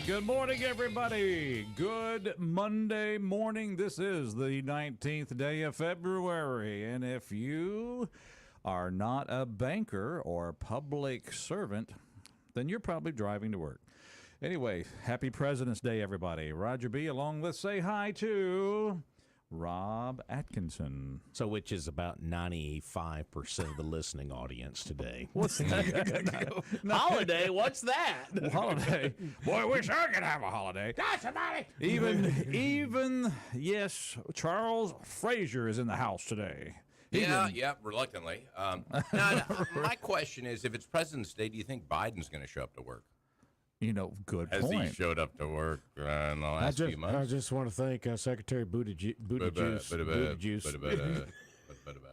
Good morning, everybody. Good Monday morning. This is the 19th day of February. And if you are not a banker or public servant, then you're probably driving to work. Anyway, happy President's Day, everybody. Roger B. along with say hi to Rob Atkinson. So, which is about 95% of the listening audience today. What's that? Holiday? What's that? Holiday. Boy, I wish I could have a holiday. Die, somebody! Even, yes, Charles Frazier is in the house today. Yeah, reluctantly. My question is, if it's President's Day, do you think Biden's going to show up to work? You know, good Has point. he showed up to work in the last few months? I just want to thank Secretary Buttigieg.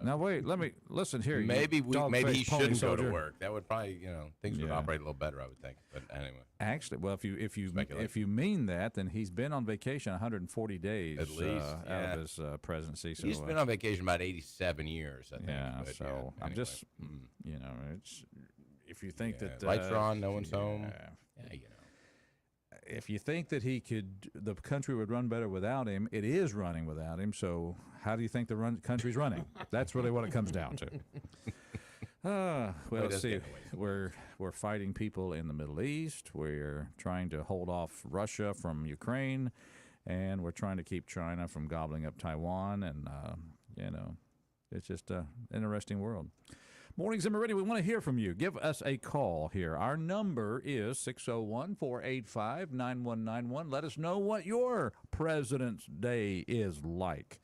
Now wait, let me listen here. Maybe he shouldn't go to soldier. work. That would probably, things would operate a little better, I would think. But anyway, Actually, well, if you mean that, then he's been on vacation 140 days At least, out of his presidency. So he's been on vacation about 87 years, I think. yeah. But, So I'm anyway. just, it's if you think that lights are on, no one's home. Yeah. Yeah, If you think that the country would run better without him, it is running without him. So how do you think the country's running? That's really what it comes down to. Well, let's see. We're fighting people in the Middle East. We're trying to hold off Russia from Ukraine, and we're trying to keep China from gobbling up Taiwan. And it's just an interesting world. Mornings in Meridian, we want to hear from you. Give us a call here. Our number is 601-485-9191. Let us know what your President's Day is like.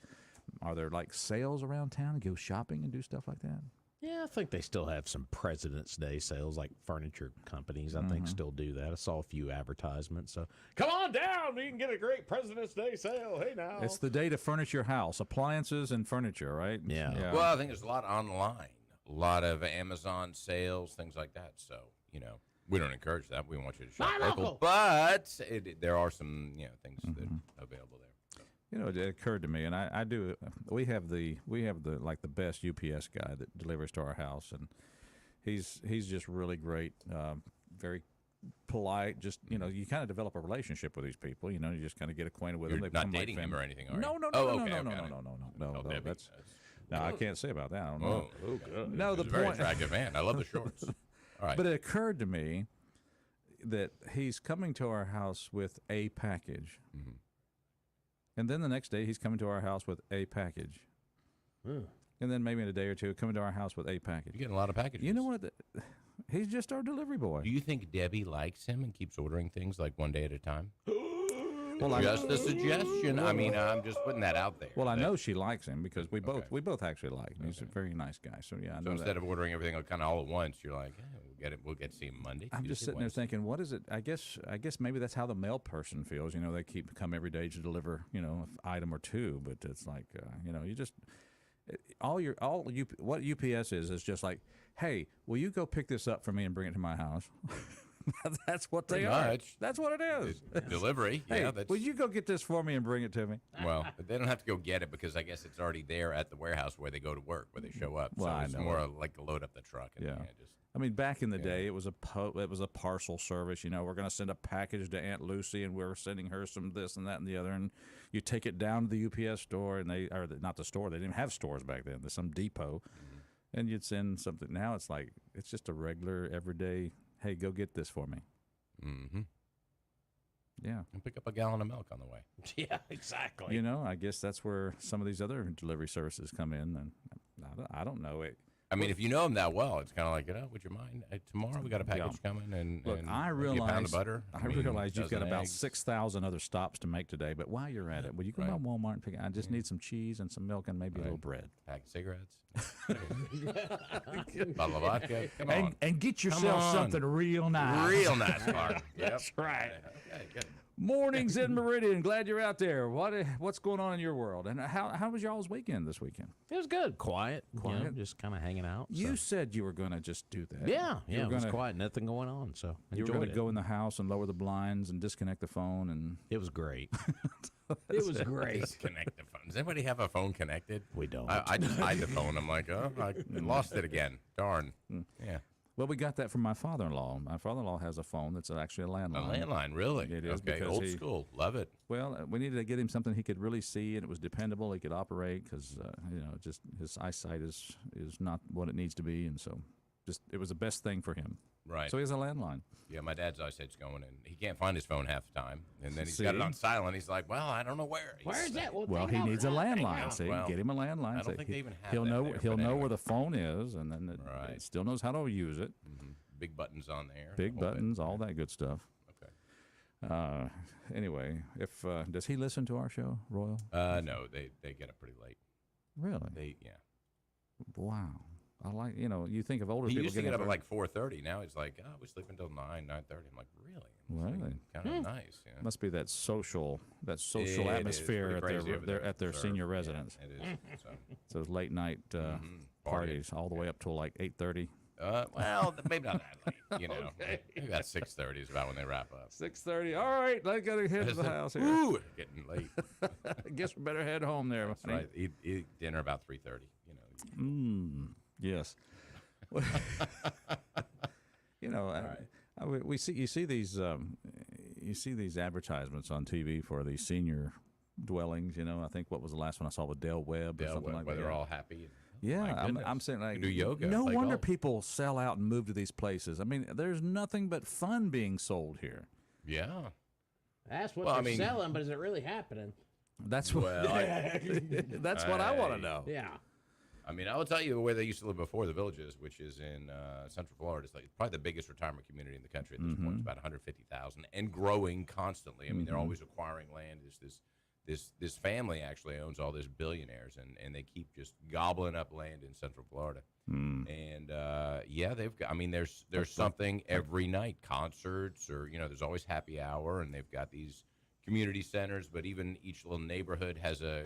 Are there like sales around town to go shopping and do stuff like that? Yeah, I think they still have some President's Day sales, like furniture companies, I think, still do that. I saw a few advertisements. So come on down. You can get a great President's Day sale. Hey, now. It's the day to furnish your house, appliances and furniture, right? Yeah. Well, I think there's a lot online. A lot of Amazon sales, things like that. So, we don't encourage that. We want you to shop local. But there are some, things that are available there. So. It occurred to me, and I do. We have the like the best UPS guy that delivers to our house, and he's just really great, very polite. Just you kind of develop a relationship with these people. You just kind of get acquainted with them. You're They not become like dating him or anything, are you? No, that's. No, I can't say about that. I don't know. Oh, good. No, the He's a very point. attractive man. I love the shorts. All right. But it occurred to me that he's coming to our house with a package, and then the next day he's coming to our house with a package, and then maybe in a day or two coming to our house with a package. You're getting a lot of packages. You know what? He's just our delivery boy. Do you think Debbie likes him and keeps ordering things like one day at a time? Well, Just a suggestion. I mean, I'm just putting that out there. Well, I know she likes him because we both actually like him. He's a very nice guy. So yeah, I know So instead that. of ordering everything kind of all at once, you're like, we'll get to see him Monday. I'm just sitting there thinking, what is it? I guess maybe that's how the mail person feels. They come every day to deliver, an item or two, but it's like, you just what UPS is just like, hey, will you go pick this up for me and bring it to my house? That's what they are. That's what it is. Delivery. Hey, Yeah. will you go get this for me and bring it to me? Well, they don't have to go get it because I guess it's already there at the warehouse where they go to work, where they show up. Well, so it's I know. more like to load up the truck. And Yeah. I mean, back in the day, it was a parcel service. We're going to send a package to Aunt Lucy, and we're sending her some this and that and the other. And you take it down to the UPS store, and not the store. They didn't have stores back then. There's some depot, and you'd send something. Now it's like it's just a regular, everyday. Hey, go get this for me. Mm-hmm. Yeah. And pick up a gallon of milk on the way. Yeah, exactly. I guess that's where some of these other delivery services come in. And I don't know it. I mean, if you know them that well, it's kind of like, would you mind? Tomorrow we got a package coming, and look, and I maybe a pound of realize butter. I realize you've got dozen about eggs. 6,000 other stops to make today. But while you're at it, will you go by Walmart and pick? I just need some cheese and some milk and maybe a little bread. Pack of cigarettes, bottle of vodka. Come on, And get yourself something real nice. real nice, Mark. That's right. Okay, good. Mornings in Meridian. Glad you're out there. What's going on in your world? And how was y'all's weekend this weekend? It was good. Quiet. Just kind of hanging out. You said you were going to just do that. Yeah. You were It was quiet. Nothing going on. So You were going to enjoyed it. go in the house and lower the blinds and disconnect the phone and. It was great. It was great. Disconnect the phone. Does anybody have a phone connected? We don't. I just hide the phone. I'm like, I lost it again. Darn. Yeah. Well, we got that from my father-in-law. My father-in-law has a phone that's actually a landline. A landline, really? It is okay, because old school. Love it. Well, we needed to get him something he could really see, and it was dependable. He could operate because just his eyesight is not what it needs to be, and so just it was the best thing for him. Right. So he has a landline. Yeah, my dad's eyesight's going, and he can't find his phone half the time. And then he's got it See? on silent. He's like, well, I don't know where. Where is that? Well, he needs a landline. See, Well, get him a landline. I don't See, think they even have he'll that know. there, He'll but know anyway. where the phone is, and then Right. it still knows how to use it. Mm-hmm. Big buttons on there. Big the whole bit. buttons, all that good stuff. Okay. Anyway, if does he listen to our show, Royal? No, they get up pretty late. Really? Yeah. Wow. I like, you think of older He people used to getting get up up at like 4:30. Now he's like, we sleep until 9:30. I'm like, really? Really? Kind of nice. Yeah. Must be that social It is atmosphere pretty at crazy over their there, at their sir. senior Yeah, residence. it is. So, Those late night parties all the way up till like 8:30. well, maybe not that late. Maybe about 6:30 is about when they wrap up. 6:30. All right, I gotta head to the house here. Ooh, it's getting late. I guess we better head home there. That's honey. right. Eat dinner about 3:30. Yes. We see you see these advertisements on TV for these senior dwellings. I think what was the last one I saw with Dale Webb or something like where that. they're all happy. Yeah, My I'm goodness. saying like You do yoga. No play wonder golf. people sell out and move to these places. I mean, there's nothing but fun being sold here. Yeah. That's what Well, I they're mean- selling, but is it really happening? That's what. Well, That's what I want to know. Yeah. I mean, I will tell you where they used to live before the Villages, which is in Central Florida. It's like probably the biggest retirement community in the country at this point. It's about 150,000 and growing constantly. I mean, they're always acquiring land. This family actually owns all this billionaires, and they keep just gobbling up land in Central Florida. And they've got. I mean, there's something every night, concerts or there's always happy hour, and they've got these community centers. But even each little neighborhood has a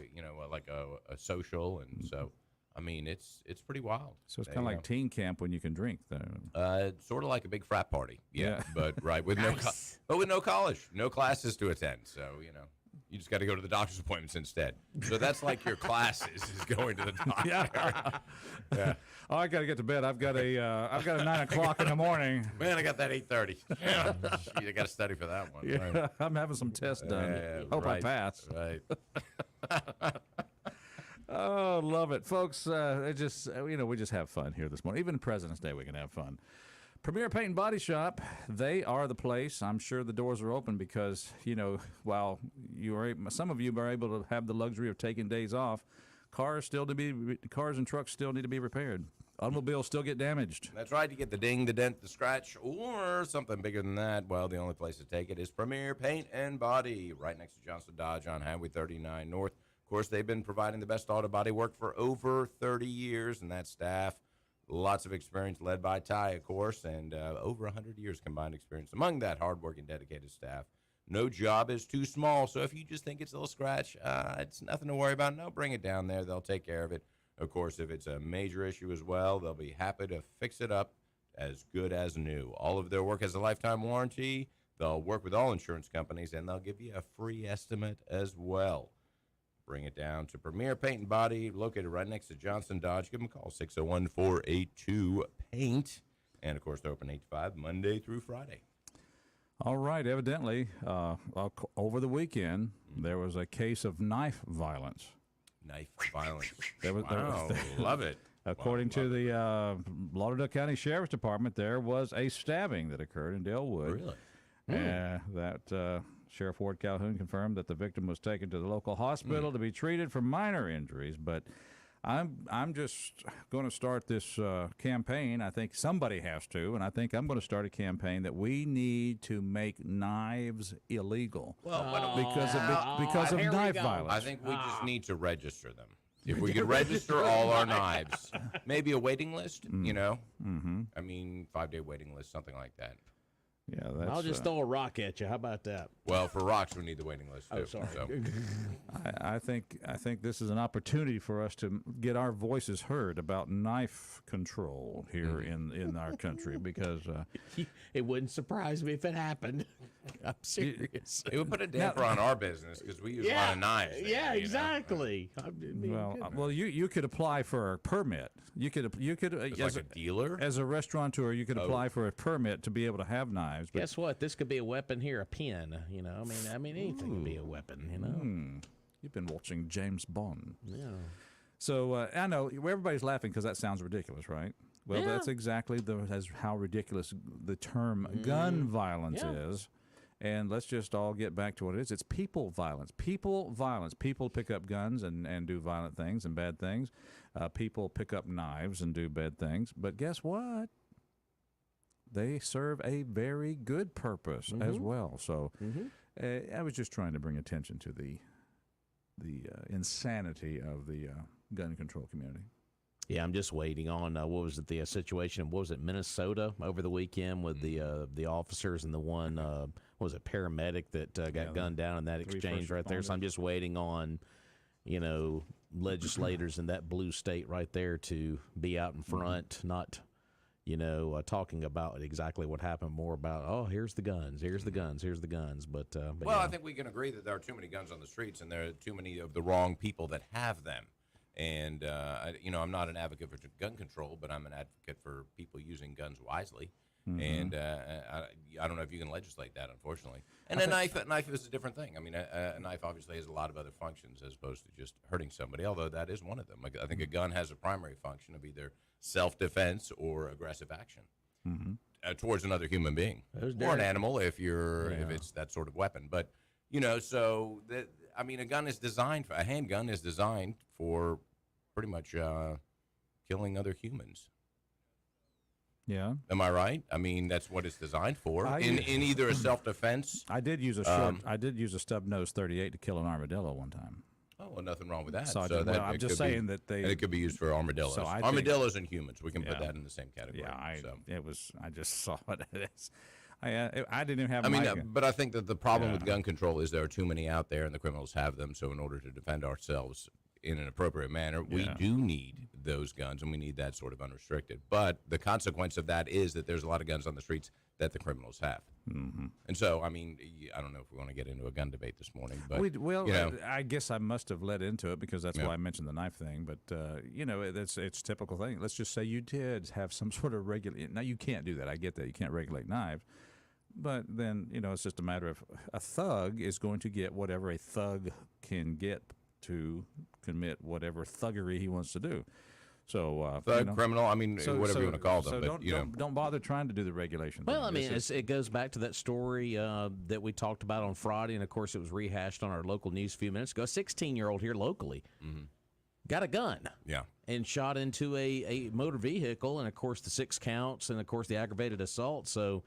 social, and so. I mean, it's pretty wild. So it's kind of like teen camp when you can drink. Sort of like a big frat party. Yeah. But right with no college, no classes to attend. So you just got to go to the doctor's appointments instead. So that's like your classes is going to the doctor. Yeah. Oh, I got to get to bed. I've got a 9 o'clock in the morning. Man, I got that 8:30. Yeah. I got to study for that one. Yeah, Right. I'm having some tests done. Hope right, I pass. Right. Oh, love it, folks. We just have fun here this morning. Even President's Day, we can have fun. Premier Paint and Body Shop, they are the place. I'm sure the doors are open because while some of you are able to have the luxury of taking days off, cars and trucks still need to be repaired. Automobiles still get damaged. That's right. You get the ding, the dent, the scratch, or something bigger than that. Well, the only place to take it is Premier Paint and Body, right next to Johnson Dodge on Highway 39 North. Of course, they've been providing the best auto body work for over 30 years, and that staff, lots of experience led by Ty, of course, and over 100 years combined experience among that hardworking, dedicated staff. No job is too small, so if you just think it's a little scratch, it's nothing to worry about. No, bring it down there. They'll take care of it. Of course, if it's a major issue as well, they'll be happy to fix it up as good as new. All of their work has a lifetime warranty. They'll work with all insurance companies, and they'll give you a free estimate as well. Bring it down to Premier Paint and Body, located right next to Johnson Dodge. Give them a call, 601-482-PAINT. And, of course, they're open 8 to 5, Monday through Friday. All right. Evidently, over the weekend, there was a case of knife violence. Knife violence. Wow, Love it. According to the Lauderdale County Sheriff's Department, there was a stabbing that occurred in Dalewood. Really? That Sheriff Ward Calhoun confirmed that the victim was taken to the local hospital to be treated for minor injuries. But I'm just going to start this campaign. I think somebody has to, and I think I'm going to start a campaign that we need to make knives illegal because of knife violence. I think we just need to register them. If we could register all our knives, maybe a waiting list, I mean, 5-day waiting list, something like that. Yeah, that's, I'll just throw a rock at you. How about that? Well, for rocks, we need the waiting list, too. Oh, sorry. So. I think this is an opportunity for us to get our voices heard about knife control here in our country because It wouldn't surprise me if it happened. I'm serious. It would put a damper on our business because we use a lot of knives. There, Yeah, you know? exactly. you could apply for a permit. You could It's as like a dealer? as a restauranteur, you could apply for a permit to be able to have knives. But Guess what? This could be a weapon here, a pen. You know, I mean, anything could be a weapon. You know. you've been watching James Bond. Yeah. So I know everybody's laughing because that sounds ridiculous, right? Well, Yeah. that's exactly how ridiculous the term gun violence is. And let's just all get back to what it is. It's people violence. People violence. People pick up guns and do violent things and bad things. People pick up knives and do bad things. But guess what? They serve a very good purpose as well. So I was just trying to bring attention to the insanity of the gun control community. Yeah, I'm just waiting on what was it, the situation? What was it, Minnesota over the weekend with the officers and the one what was it, paramedic that got gunned down in that exchange right there. So I'm just waiting on, legislators in that blue state right there to be out in front, not talking about exactly what happened, more about, oh, here's the guns, here's the guns, here's the guns. But well, I think we can agree that there are too many guns on the streets, and there are too many of the wrong people that have them. And I'm not an advocate for gun control, but I'm an advocate for people using guns wisely. And I don't know if you can legislate that, unfortunately. And a knife is a different thing. I mean, a knife obviously has a lot of other functions as opposed to just hurting somebody, although that is one of them. Like, I think a gun has a primary function of either self-defense or aggressive action towards another human being or an animal if it's that sort of weapon. But, a handgun is designed for pretty much killing other humans. Yeah. Am I right? I mean, that's what it's designed for. In either a self-defense. I did use a stub nose 38 to kill an armadillo one time. Oh, well, nothing wrong with that. So I'm just saying that it could be used for armadillos. So armadillos and humans, we can put that in the same category. Yeah, I just saw it. I didn't even have. But I think that the problem with gun control is there are too many out there, and the criminals have them. So in order to defend ourselves in an appropriate manner, we do need those guns, and we need that sort of unrestricted. But the consequence of that is that there's a lot of guns on the streets that the criminals have. And so, I mean, I don't know if we want to get into a gun debate this morning, but I guess I must have led into it because that's why I mentioned the knife thing. But it's typical thing. Let's just say you did have some sort of Now you can't do that. I get that you can't regulate knives. But then, it's just a matter of a thug is going to get whatever a thug can get to commit whatever thuggery he wants to do. So thug, criminal, I mean, whatever you want to call them. So don't bother trying to do the regulation. Well, I mean, it goes back to that story that we talked about on Friday, and of course it was rehashed on our local news a few minutes ago. A 16-year-old here locally got a gun. Yeah. And shot into a motor vehicle, and of course the 6 counts, and of course the aggravated assault. So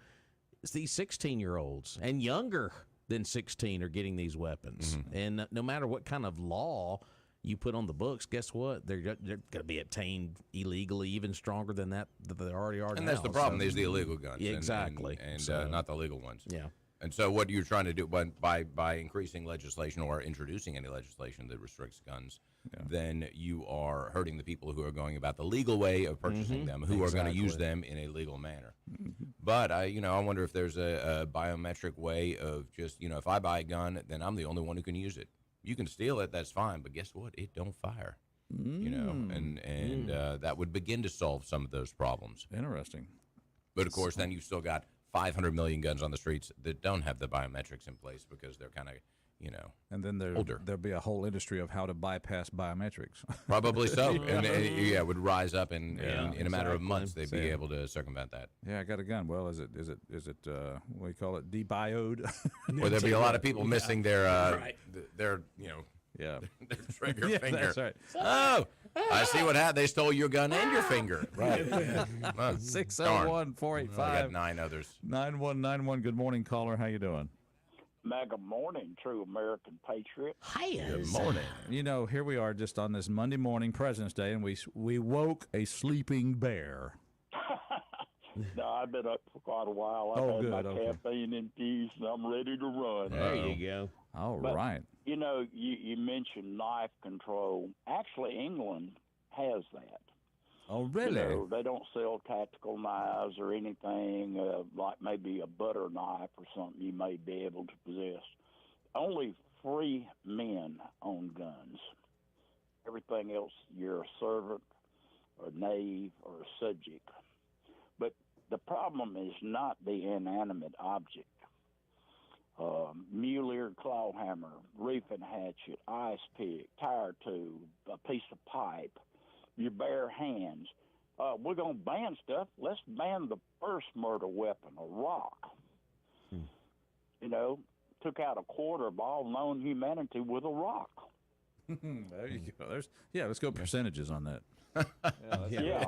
it's these 16-year-olds and younger than 16 are getting these weapons. And no matter what kind of law you put on the books, guess what? They're going to be obtained illegally, even stronger than that they already are now. And that's the problem. There's the illegal guns. Yeah, exactly. And not the legal ones. Yeah. And so what you're trying to do by increasing legislation or introducing any legislation that restricts guns, then you are hurting the people who are going about the legal way of purchasing them, who are going to use them in a legal manner. But I wonder if there's a biometric way of just, if I buy a gun, then I'm the only one who can use it. You can steal it, that's fine, but guess what? It don't fire. And that would begin to solve some of those problems. Interesting. But of course, then you've still got 500 million guns on the streets that don't have the biometrics in place because they're kind of, and then there'll be a whole industry of how to bypass biometrics. Probably so. And it would rise up in a matter of months. They'd be able to circumvent that. Yeah, I got a gun. Well, is it what do you call it, debioed? Well, there'd be a lot of people missing their their trigger finger. That's right. Oh, I see what happened. They stole your gun and your finger. Right. 601-485. I got 9 others. 9191. Good morning, caller. How you doing? Mega morning, true American patriot. Hi. Good morning. Here we are just on this Monday morning, President's Day, and we woke a sleeping bear. No, I've been up for quite a while. I've Oh, had my good, okay. caffeine infused, and I'm ready to run. There you go. All But, right. You know, you mentioned knife control. Actually, England has that. Oh, You really? know, they don't sell tactical knives or anything like maybe a butter knife or something you may be able to possess. Only free men own guns. Everything else, you're a servant, or knave, or a subject. But the problem is not the inanimate object. Mule-eared claw hammer, reefing hatchet, ice pick, tire tube, a piece of pipe, your bare hands. We're going to ban stuff. Let's ban the first murder weapon, a rock. You know, took out a quarter of all known humanity with a rock. There you go. Let's go percentages on that. Yeah,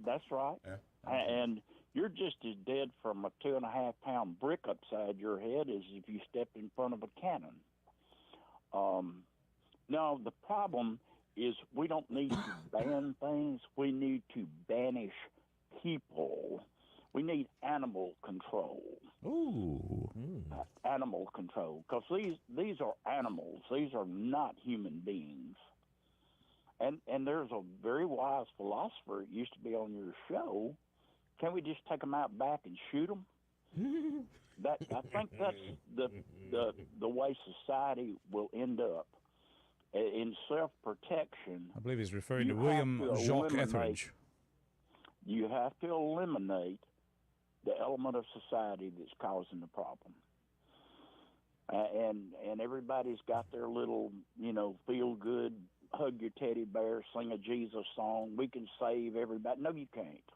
that's right. Yeah. And you're just as dead from a 2.5-pound brick upside your head as if you stepped in front of a cannon. No, the problem is we don't need to ban things. We need to banish people. We need animal control. Ooh. Animal control, because these are animals. These are not human beings. And there's a very wise philosopher that used to be on your show. Can we just take them out back and shoot them? I think that's the way society will end up. In self-protection, I believe he's referring to You William have to Jacques eliminate- Etheridge. you have to eliminate the element of society that's causing the problem. And everybody's got their little, feel-good, hug your teddy bear, sing a Jesus song. We can save everybody. No, you can't.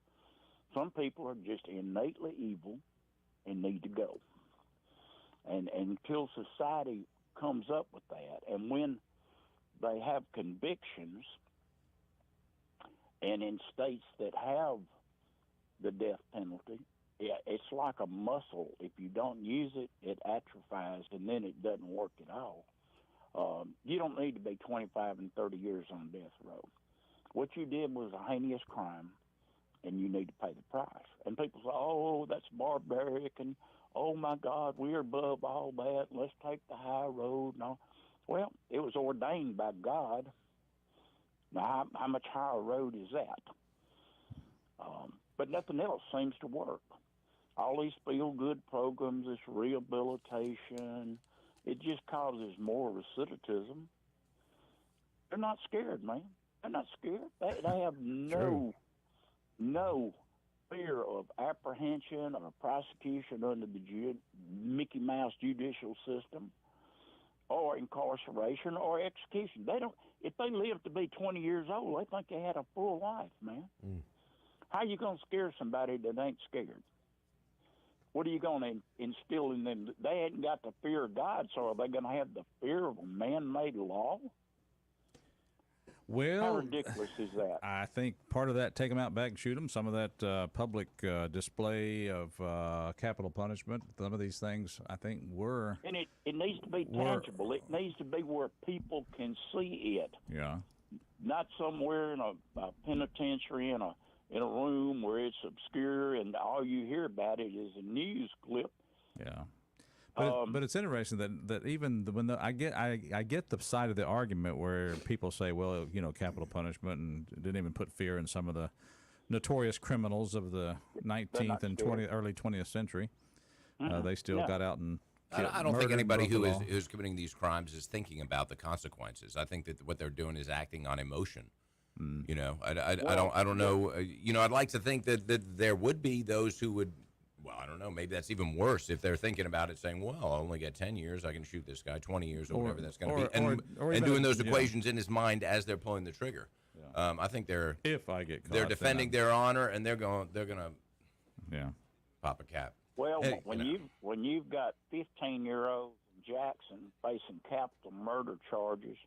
Some people are just innately evil and need to go. And until society comes up with that, and when they have convictions, and in states that have the death penalty, it's like a muscle. If you don't use it, it atrophies, and then it doesn't work at all. You don't need to be 25 and 30 years on death row. What you did was a heinous crime, and you need to pay the price. And people say, oh, that's barbaric, and oh, my God, we're above all that. Let's take the high road. No. Well, it was ordained by God. Now, how much higher road is that? But nothing else seems to work. All these feel-good programs, this rehabilitation, it just causes more recidivism. They're not scared, man. They're not scared. They have no fear of apprehension or prosecution under the Mickey Mouse judicial system, or incarceration or execution. They don't. If they live to be 20 years old, they think they had a full life, man. How are you going to scare somebody that ain't scared? What are you going to instill in them? They ain't got the fear of God, so are they going to have the fear of a man-made law? Well, How ridiculous is that? I think part of that, take them out back and shoot them. Some of that public display of capital punishment, some of these things, I think, were. And it needs to be tangible. It needs to be where people can see it. Yeah. Not somewhere in a penitentiary in a room where it's obscure and all you hear about it is a news clip. Yeah. But it's interesting that even I get the side of the argument where people say, well, capital punishment, and didn't even put fear in some of the notorious criminals of the 19th and early 20th century. They still got out and I don't think anybody who's committing these crimes is thinking about the consequences. I think that what they're doing is acting on emotion. I don't know. I'd like to think that there would be those who would. Well, I don't know. Maybe that's even worse if they're thinking about it, saying, "Well, I'll only get 10 years. I can shoot this guy 20 years, or whatever that's going to be," and doing those equations in his mind as they're pulling the trigger. Yeah. I think they're they're defending their honor, and they're gonna pop a cap. Well, when you've got 15-year-old Jackson facing capital murder charges,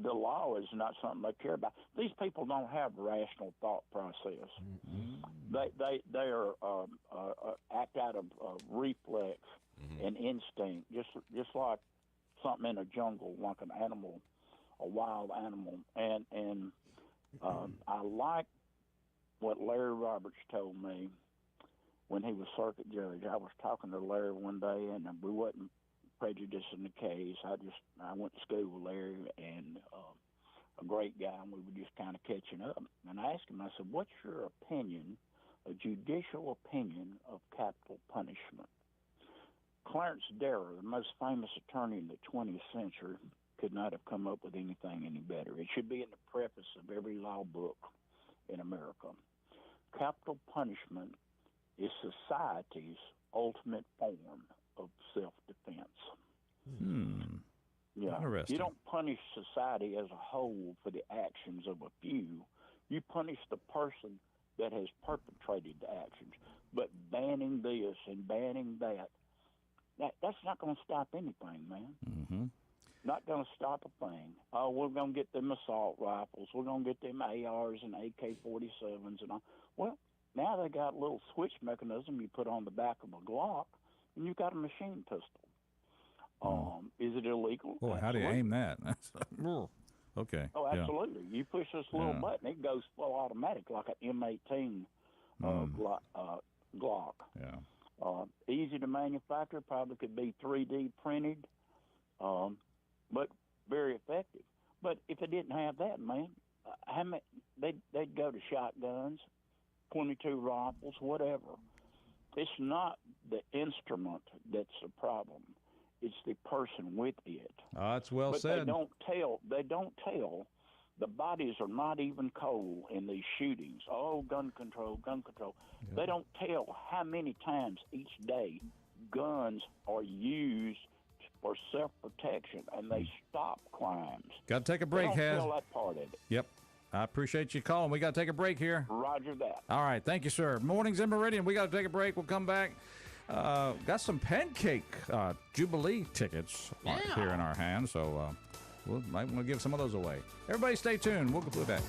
the law is not something they care about. These people don't have rational thought process. They are act out of reflex and instinct, just like something in a jungle, like an animal, a wild animal. And I like what Larry Roberts told me when he was circuit judge. I was talking to Larry one day, and we wasn't prejudicing the case. I went to school with Larry, and a great guy, and we were just kind of catching up. And I asked him, I said, what's your opinion, a judicial opinion of capital punishment? Clarence Darrow, the most famous attorney in the 20th century, could not have come up with anything any better. It should be in the preface of every law book in America. Capital punishment is society's ultimate form of self-defense. Yeah. Interesting. You don't punish society as a whole for the actions of a few. You punish the person that has perpetrated the actions. But banning this and banning that's not going to stop anything, man. Mm-hmm. Not going to stop a thing. Oh, we're going to get them assault rifles. We're going to get them ARs and AK-47s and all. Well, now they got a little switch mechanism you put on the back of a Glock, and you got a machine pistol. Is it illegal? Boy, how do you aim that? Okay. Oh, absolutely. You push this little button, it goes full automatic like an M18 Glock. Yeah. Easy to manufacture, probably could be 3D printed, but very effective. But if it didn't have that, man, they'd go to shotguns, 22 rifles, whatever. It's not the instrument that's the problem. It's the person with it. That's well but said. They don't tell. The bodies are not even cold in these shootings. Oh, gun control, gun control. Yep. They don't tell how many times each day guns are used for self-protection, and they stop crimes. Got to take a break, They don't tell that part of it. Yep. I appreciate you calling. We got to take a break here. Roger that. All right. Thank you, sir. Mornings in Meridian. We got to take a break. We'll come back. Got some Pancake Jubilee tickets here in our hands, so we might want to give some of those away. Everybody stay tuned. We'll be back.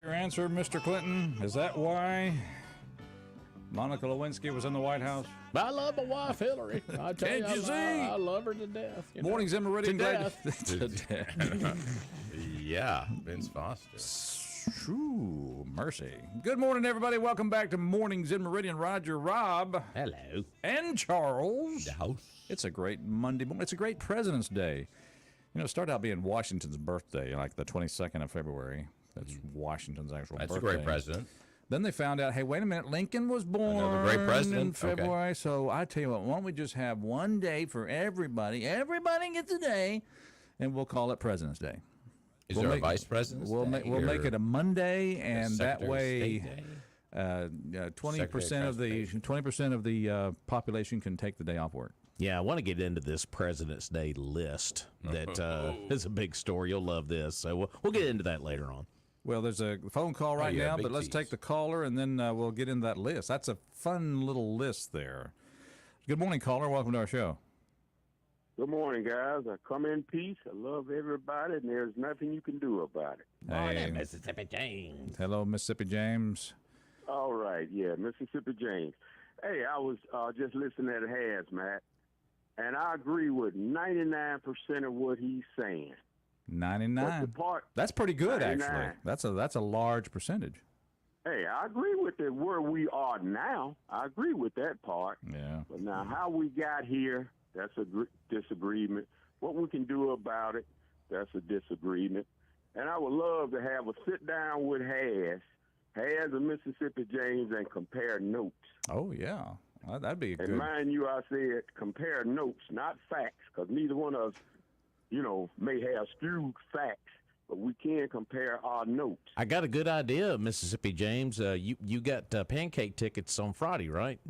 Your answer, Mr. Clinton, is that why Monica Lewinsky was in the White House? I love my wife, Hillary. I tell Can't you see? I love her to death. You know. Mornings in Meridian. To Yeah, Vince Foster. True mercy. Good morning, everybody. Welcome back to Mornings in Meridian. Roger, Rob, Hello. and Charles. The house. It's a great Monday morning. It's a great President's Day. You know, it started out being Washington's birthday, like the 22nd of February. That's Washington's actual That's birthday. a great president. Then they found out, hey, wait a minute, Lincoln was born Another great president. in February. So I tell you what, why don't we just have one day for everybody? Everybody gets a day, and we'll call it President's Day. Is We'll there make- a vice president? We'll make it a Monday, and that way, Day? 20% of the population can take the day off work. Yeah, I want to get into this President's Day list. That is a big story. You'll love this. So we'll get into that later on. Well, there's a phone call right yeah, now, big but let's tease. take the caller, and then we'll get into that list. That's a fun little list there. Good morning, caller. Welcome to our show. Good morning, guys. I come in peace. I love everybody, and there's nothing you can do about it. Hey, Mississippi James. hello, Mississippi James. All right, yeah, Mississippi James. Hey, I was just listening at Hazmat, and I agree with 99% of what he's saying. But 99. the part, That's pretty good, 99. actually. That's a large percentage. hey, I agree with it where we are now. I agree with that part. Yeah. But now how we got here, that's a disagreement. What we can do about it, that's a disagreement. And I would love to have a sit down with Has and Mississippi James, and compare notes. Oh, yeah. That'd be a And good. mind you, I said compare notes, not facts, because neither one of us, may have skewed facts, but we can compare our notes. I got a good idea, Mississippi James. You got pancake tickets on Friday, right?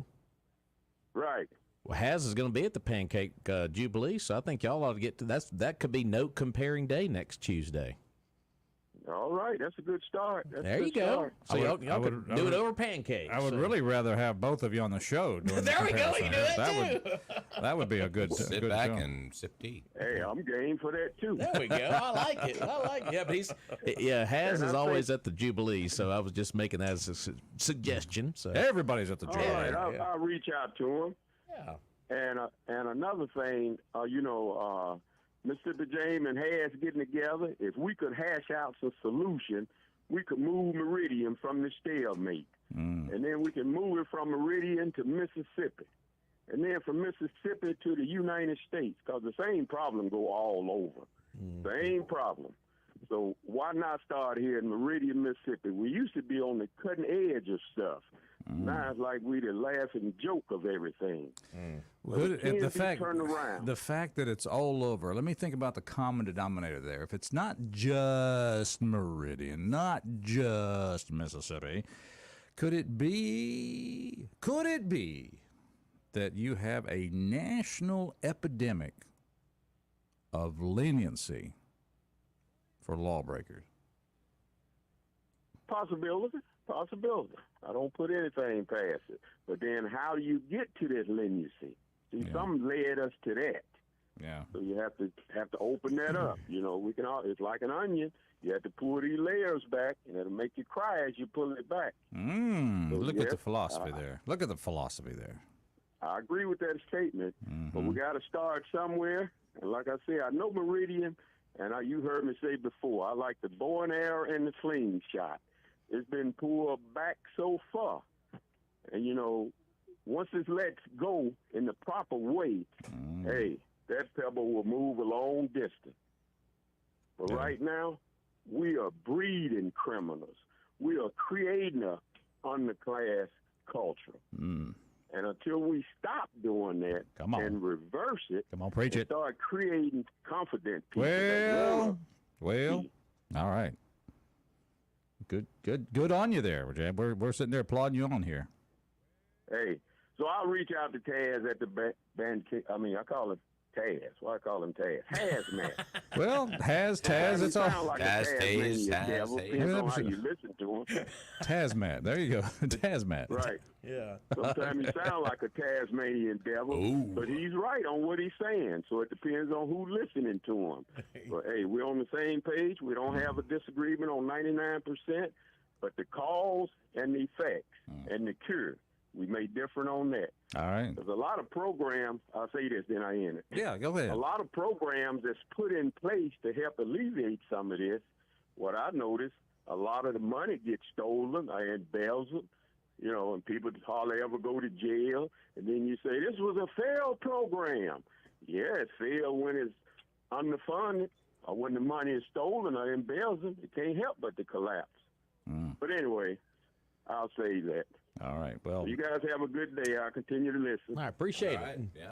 Right. Well, Haz is going to be at the Pancake Jubilee, so I think y'all ought to get to that. Could be note comparing day next Tuesday. All right, that's a good start. That's There a you good go. start. So y'all could do it over pancakes. I would So- really rather have both of you on the show doing There the we go. You comparison. do that That would be a good Sit good back show. and sip tea. Hey, I'm game for that too. There we go. I like it. Yeah, but Haz And is I always at the Jubilee, so I was just making that as a suggestion. So Everybody's at the All job. right, I'll reach out to him. yeah. And another thing, Mississippi James and Has getting together, if we could hash out some solution, we could move Meridian from the stalemate. And then we can move it from Meridian to Mississippi. And then from Mississippi to the United States, because the same problem go all over. Same problem. So why not start here in Meridian, Mississippi? We used to be on the cutting edge of stuff. Now it's like we the laughing joke of everything. Good- It can the be fact turned around. the fact that it's all over. Let me think about the common denominator there. If it's not just Meridian, not just Mississippi, could it be that you have a national epidemic of leniency for lawbreakers? Possibility. I don't put anything past it. But then how do you get to this leniency? See, some led us to that. Yeah. So you have to open that up. We can all. It's like an onion. You have to pull these layers back, and it'll make you cry as you pull it back. Look at yes, the philosophy there. Look at the philosophy there. I agree with that statement, but we got to start somewhere. And like I said, I know Meridian, and you heard me say before, I like the bow and arrow and the slingshot. It's been pulled back so far. And, once it's let go in the proper way, hey, that pebble will move a long distance. But right now, we are breeding criminals. We are creating a underclass culture. And until we stop doing that Come on. and reverse it, Come on, preach and it. start creating confident people. that Well, all right. Good on you there, Jeb. We're sitting there applauding you on here. Hey, so I'll reach out to Taz at the band. I call him Taz. Why I call him Taz? Hazmat. Well, Taz, it's all sound like Taz, a Taz, Tasmanian devil. Taz. Depends on how you listen to him. Tazmat. There you go, Tazmat. Right. Yeah. Sometimes he sound like a Tasmanian devil, Ooh. but he's right on what he's saying. So it depends on who's listening to him. But hey, we're on the same page. We don't have a disagreement on 99%. but the cause and the effects and the cure, we may different on that. All right. There's a lot of programs, I'll say this, then I end it. Yeah, go ahead. A lot of programs that's put in place to help alleviate some of this. What I noticed, a lot of the money gets stolen or embezzled, you know, and people hardly ever go to jail. And then you say, this was a failed program. Yeah, it failed when it's underfunded or when the money is stolen or embezzled. It can't help but to collapse. But anyway, I'll say that. All right. Well, You guys have a good day. I'll continue to listen. I appreciate All it. right, yeah.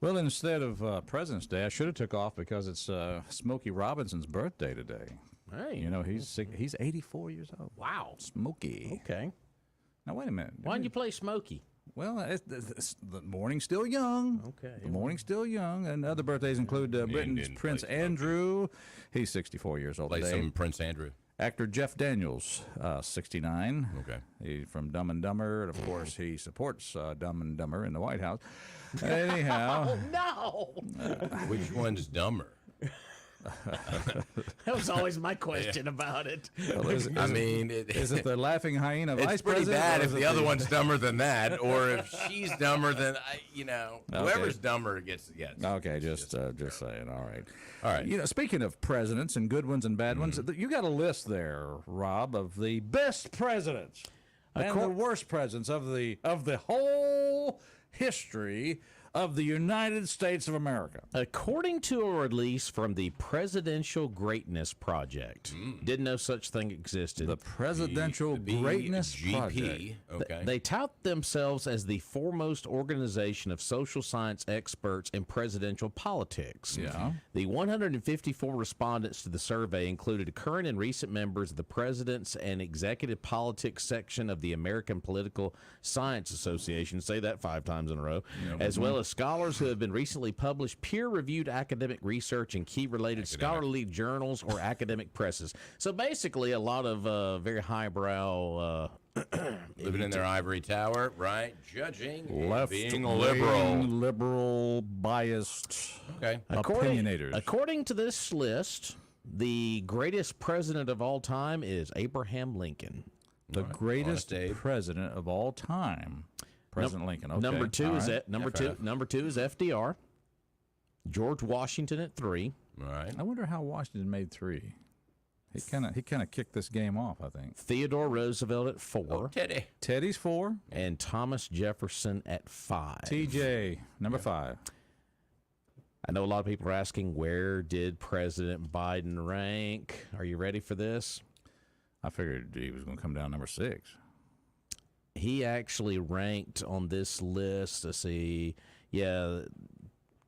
well, instead of President's Day, I should have took off because it's Smokey Robinson's birthday today. Hey, You know, he's 84 years old. wow. Smokey. Okay. Now, wait a minute. Why didn't you play Smokey? Well, the morning's still young. Okay. The morning's still young. And other birthdays include Britain's didn't Prince play Smokey. Andrew. He's 64 years old Play today. some Prince Andrew. Actor Jeff Daniels, 69. Okay. He's from Dumb and Dumber. And, of course, he supports Dumb and Dumber in the White House. Anyhow, No. Which one's dumber? That was always my question about it. I mean, is it the laughing hyena vice it's pretty president? bad or if is the it other one's dumber than that, or if she's dumber than whoever's dumber gets. Okay, just saying. All right. All right. You know, speaking of presidents and good ones and bad ones, you got a list there, Rob, of the best presidents and the worst presidents of the whole history of the United States of America. According to a release from the Presidential Greatness Project, didn't know such thing existed. The Presidential Greatness Project. Okay. They tout themselves as the foremost organization of social science experts in presidential politics. Yeah. The 154 respondents to the survey included current and recent members of the President's and Executive Politics section of the American Political Science Association, say that 5 times in a row, as well as scholars who have been recently published peer-reviewed academic research in key related scholarly journals or academic presses. So basically a lot of very highbrow Living in their ivory tower, right? Judging, and Left being liberal. liberal, biased, Okay. opinionators. According to this list, the greatest president of all time is Abraham Lincoln. The greatest Honest Abe. president of all time, President Lincoln. Okay. Number two all is right. number two is FDR. George Washington at 3. All right. I wonder how Washington made 3. He kind of kicked this game off, I think. Theodore Roosevelt at 4. Oh, Teddy. Teddy's 4. And Thomas Jefferson at 5. TJ, number 5. I know a lot of people are asking, where did President Biden rank? Are you ready for this? I figured he was going to come down number 6. He actually ranked on this list, let's see, 12.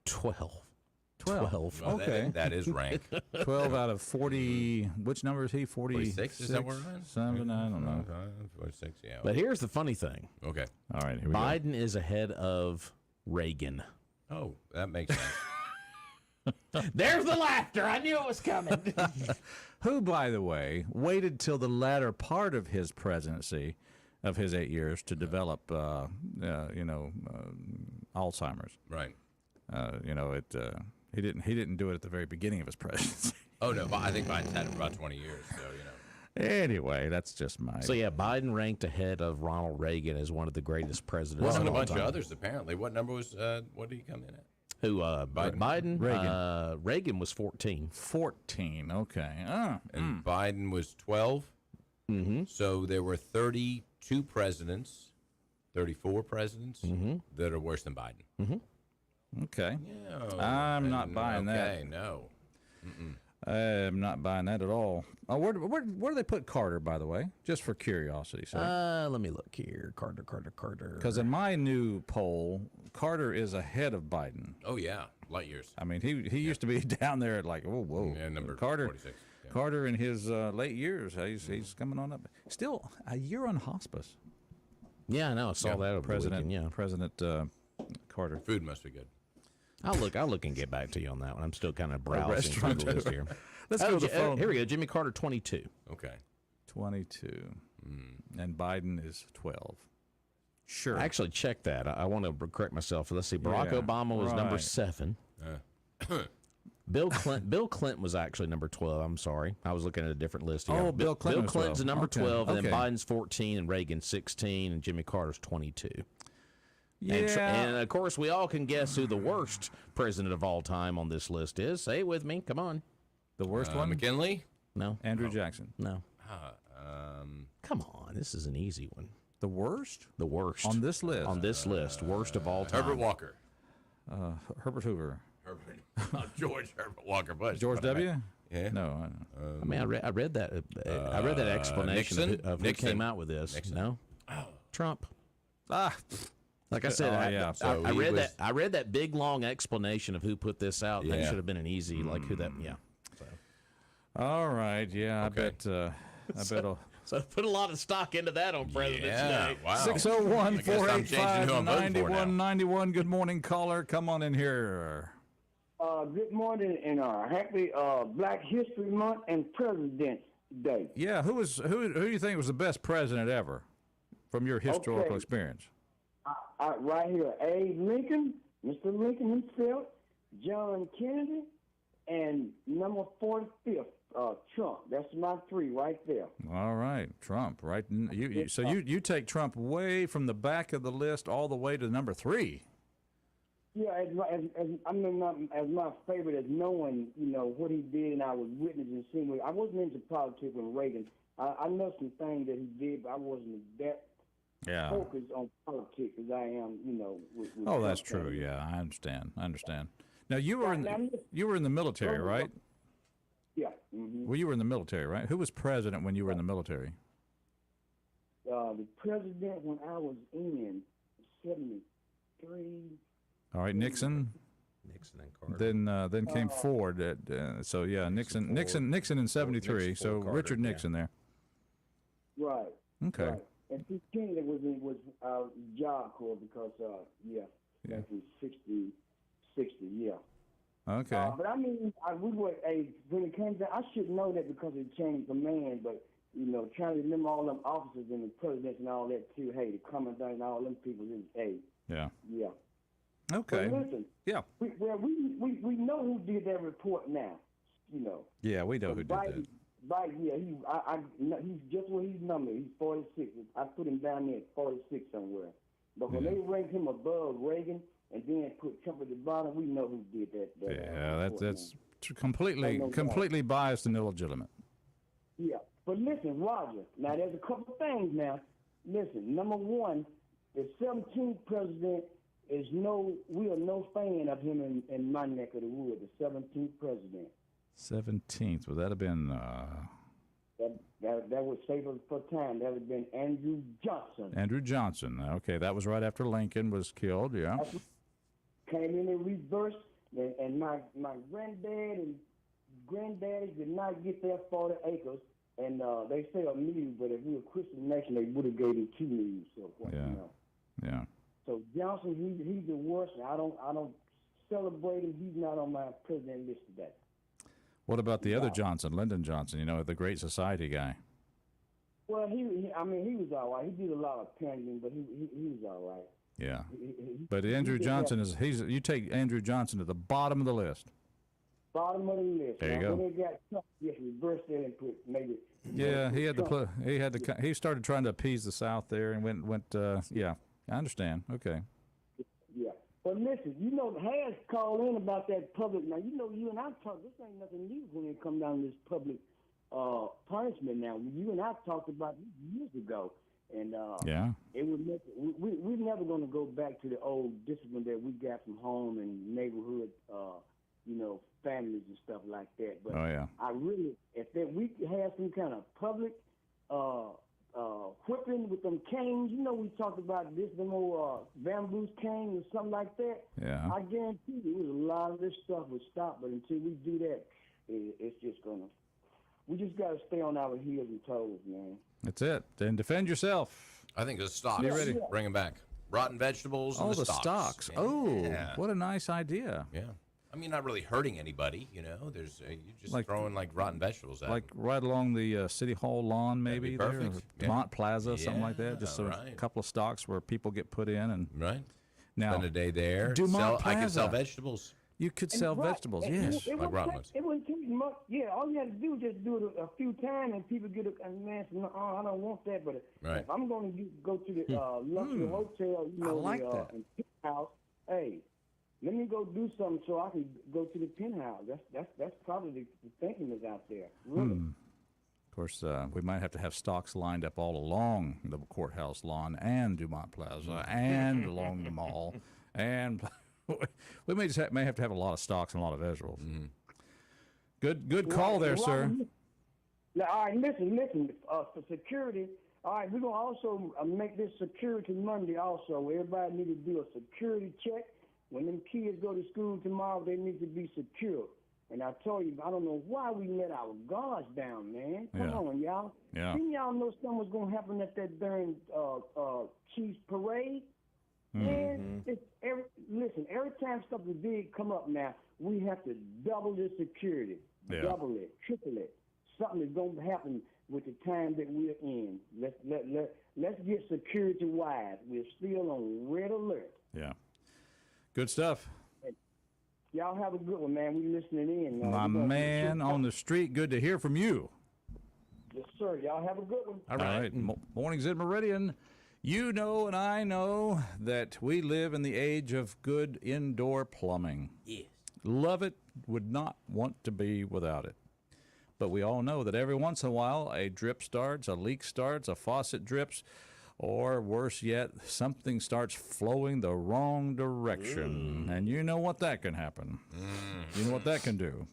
12. Well, Okay. That is rank. 12 out of 40. Which number is he? 46? Is that where we're at? 7? I don't know. 46, yeah. But here's the funny thing. Okay. All right, here we Biden is ahead of Reagan. Oh, that makes sense. There's the laughter. I knew it was coming. go. Who, by the way, waited till the latter part of his presidency, of his 8 years, to develop, Alzheimer's. Right. He didn't do it at the very beginning of his presidency. Oh, no. I think Biden's had it for about 20 years, so, Anyway, that's just my. So, Biden ranked ahead of Ronald Reagan as one of the greatest presidents Well, of and a all bunch time. of others, apparently. What number was, what did he come in at? Who, Biden? Reagan. Reagan was 14. 14, okay. And Biden was 12. Mm-hmm. So there were 32 presidents, 34 presidents that are worse than Biden. Mm-hmm. Okay. Yeah, I'm not buying that. Okay, no. I'm not buying that at all. Where do they put Carter, by the way? Just for curiosity's sake. Let me look here. Carter. Because in my new poll, Carter is ahead of Biden. Oh, yeah, light years. I mean, he used to be down there at like, whoa. Yeah, number Carter, 46. Yeah. Carter in his late years, he's coming on up. Still a year on hospice. Yeah, I know. I saw that over the weekend, President Carter. Food must be good. I'll look and get back to you on that one. I'm still kind of browsing through restaurant the list here. Let's go to the phone. Here we go. Jimmy Carter, 22. Okay. 22. And Biden is 12. Sure. I actually checked that. I want to correct myself. Let's see. Barack Obama was number right. 7. Bill Clinton was actually number 12. I'm sorry, I was looking at a different list here. Oh, Bill Clinton was Clinton's 12. number Okay. 12, and then Okay. Biden's 14, and Reagan's 16, and Jimmy Carter's 22. Yeah. And of course, we all can guess who the worst president of all time on this list is. Say it with me. Come on. The worst one? McKinley. No. Andrew Jackson. No. Come on. This is an easy one. The worst? The worst. On this list? On this list. Worst of all time. Herbert Walker. Herbert Hoover. George Herbert Walker Bush. George W.? Yeah. No. I mean, I read that. I read that explanation Nixon? of who Nixon. came out with this. Nixon. No. Trump. Ah. Like I said, yeah. So I he read was- that. I read that big long explanation of who put this out. That Yeah. should have been an easy, like who that. Yeah. All right. Yeah, Okay. I bet. So put a lot of stock into that on President's Yeah. Day. Wow. 601 I guess I'm changing who I'm voting for now. 485 Good morning, caller. Come on in here. Good morning and happy Black History Month and President's Day. Yeah, who do you think was the best president ever from your historical Okay. experience? Right here, Abe Lincoln, Mr. Lincoln himself, John Kennedy, and number 45th, Trump. That's my three right there. All right, Trump. Right. So you take Trump way from the back of the list all the way to number 3. Yeah, I mean, not as my favorite as knowing, what he did, and I was witnessing, seeing what I wasn't into politics with Reagan. I know some things that he did, but I wasn't that Yeah. focused on politics as I am, with Oh, that's Trump. true. Yeah, I understand. Now you were Now, you were in the military, right? Yeah. Mm-hmm. Well, you were in the military, right? Who was president when you were in the military? The president when I was in 73. All right, Nixon. Nixon and Carter. Then came Ford. So yeah, Nixon in '73. Nixon, So Ford, Carter, Richard Nixon there. Right. Okay. Right. And P. King was Job Corps because back in 60, yeah. Okay. But I mean, when it came down, I should know that because it changed command, but trying to remember all them officers and the presidents and all that too. Hey, the commandant and all them people. Yeah. Yeah. Okay. But listen, Yeah. we know who did that report now. Yeah, we know who did that. Biden, he's just what he's numbered. He's 46. I put him down there at 46 somewhere. But when they ranked him above Reagan and then put Trump at the bottom, we know who did that. Yeah, that's completely biased and illegitimate. Yeah, but listen, Roger. Now there's a couple things. Now, listen. Number one, the 17th president we are no fan of him in my neck of the wood. The 17th president. 17th. Would that have been? That would save us for time. That would have been Andrew Johnson. Andrew Johnson. Okay, that was right after Lincoln was killed. Yeah. Came in reverse, and my granddad and granddaddy did not get their 40 acres, and they say a mule, but if we were a Christian nation, they would have gave him 2 mules. So Yeah. So Johnson, he's the worst. I don't celebrate him. He's not on my president list today. What about the other Johnson, Lyndon Johnson? The Great Society guy. Well, he was all right. He did a lot of parenting, but he was all right. Yeah. But Andrew Johnson you take Andrew Johnson to the bottom of the list. Bottom of the list. There you now, go. When they got Trump, yes, reversed it and put maybe. Yeah, he started trying to appease the South there and went. Yeah, I understand. Okay. Yeah. But listen, Harris called in about that public. Now, you and I talked. This ain't nothing new when it come down to this public punishment. Now, you and I talked about this years ago, and Yeah. it would make, we're never going to go back to the old discipline that we got from home and neighborhood, families and stuff like that. But Oh yeah. I really, we could have some kind of public whipping with them canes. We talked about this, them old bamboo canes or something like that. Yeah. I guarantee you, a lot of this stuff would stop. But until we do that, it's just gonna. We just gotta stay on our heels and toes, man. That's it. Then defend yourself. I think the stocks. Be ready. Bring them back. Rotten vegetables and Oh, the the stocks. Yeah. Oh, Yeah. what a nice idea. Yeah. I mean, not really hurting anybody, There's you're just Like- throwing like rotten vegetables at Like them. right along the City Hall lawn, That'd be maybe there, or perfect. Yeah. Mont Plaza, something like that. Just Yeah, a right. couple of stocks where people get put in, and Right. now Spend a day there. Dumont I can sell Plaza. vegetables. You could sell vegetables, yes. It Like wouldn't Ron was. take much. Yeah, all you had to do was just do it a few times, and people get a man say, "No, I don't want that." But Right. if I'm going to go to the luxury hotel, you know, like the that. penthouse, hey, let me go do something so I can go to the penthouse. That's probably the thinking is out there. Really. Of course, we might have to have stocks lined up all along the courthouse lawn and Dumont Plaza and along the mall, and we may have to have a lot of stocks and a lot of vegetables. Good call there, sir. Now, all right, listen. For security, all right, we're gonna also make this Security Monday. Also, everybody need to do a security check. When them kids go to school tomorrow, they need to be secure. And I told you, I don't know why we let our guards down, man. Come Yeah. on, y'all. Yeah. Didn't y'all know something was gonna happen at that darn Chiefs parade? Man, every time something big come up now, we have to double the security, double it, triple it. Something is going to happen with the time that we're in. Let's get security wise. We're still on red alert. Yeah. Good stuff. Y'all have a good one, man. We listening in. My man on the street, good to hear from you. Yes, sir. Y'all have a good one. All right. Mornings in Meridian. You know and I know that we live in the age of good indoor plumbing. Yes. Love it, would not want to be without it. But we all know that every once in a while a drip starts, a leak starts, a faucet drips, or worse yet, something starts flowing the wrong direction. And you know what that can happen. You know what that can do.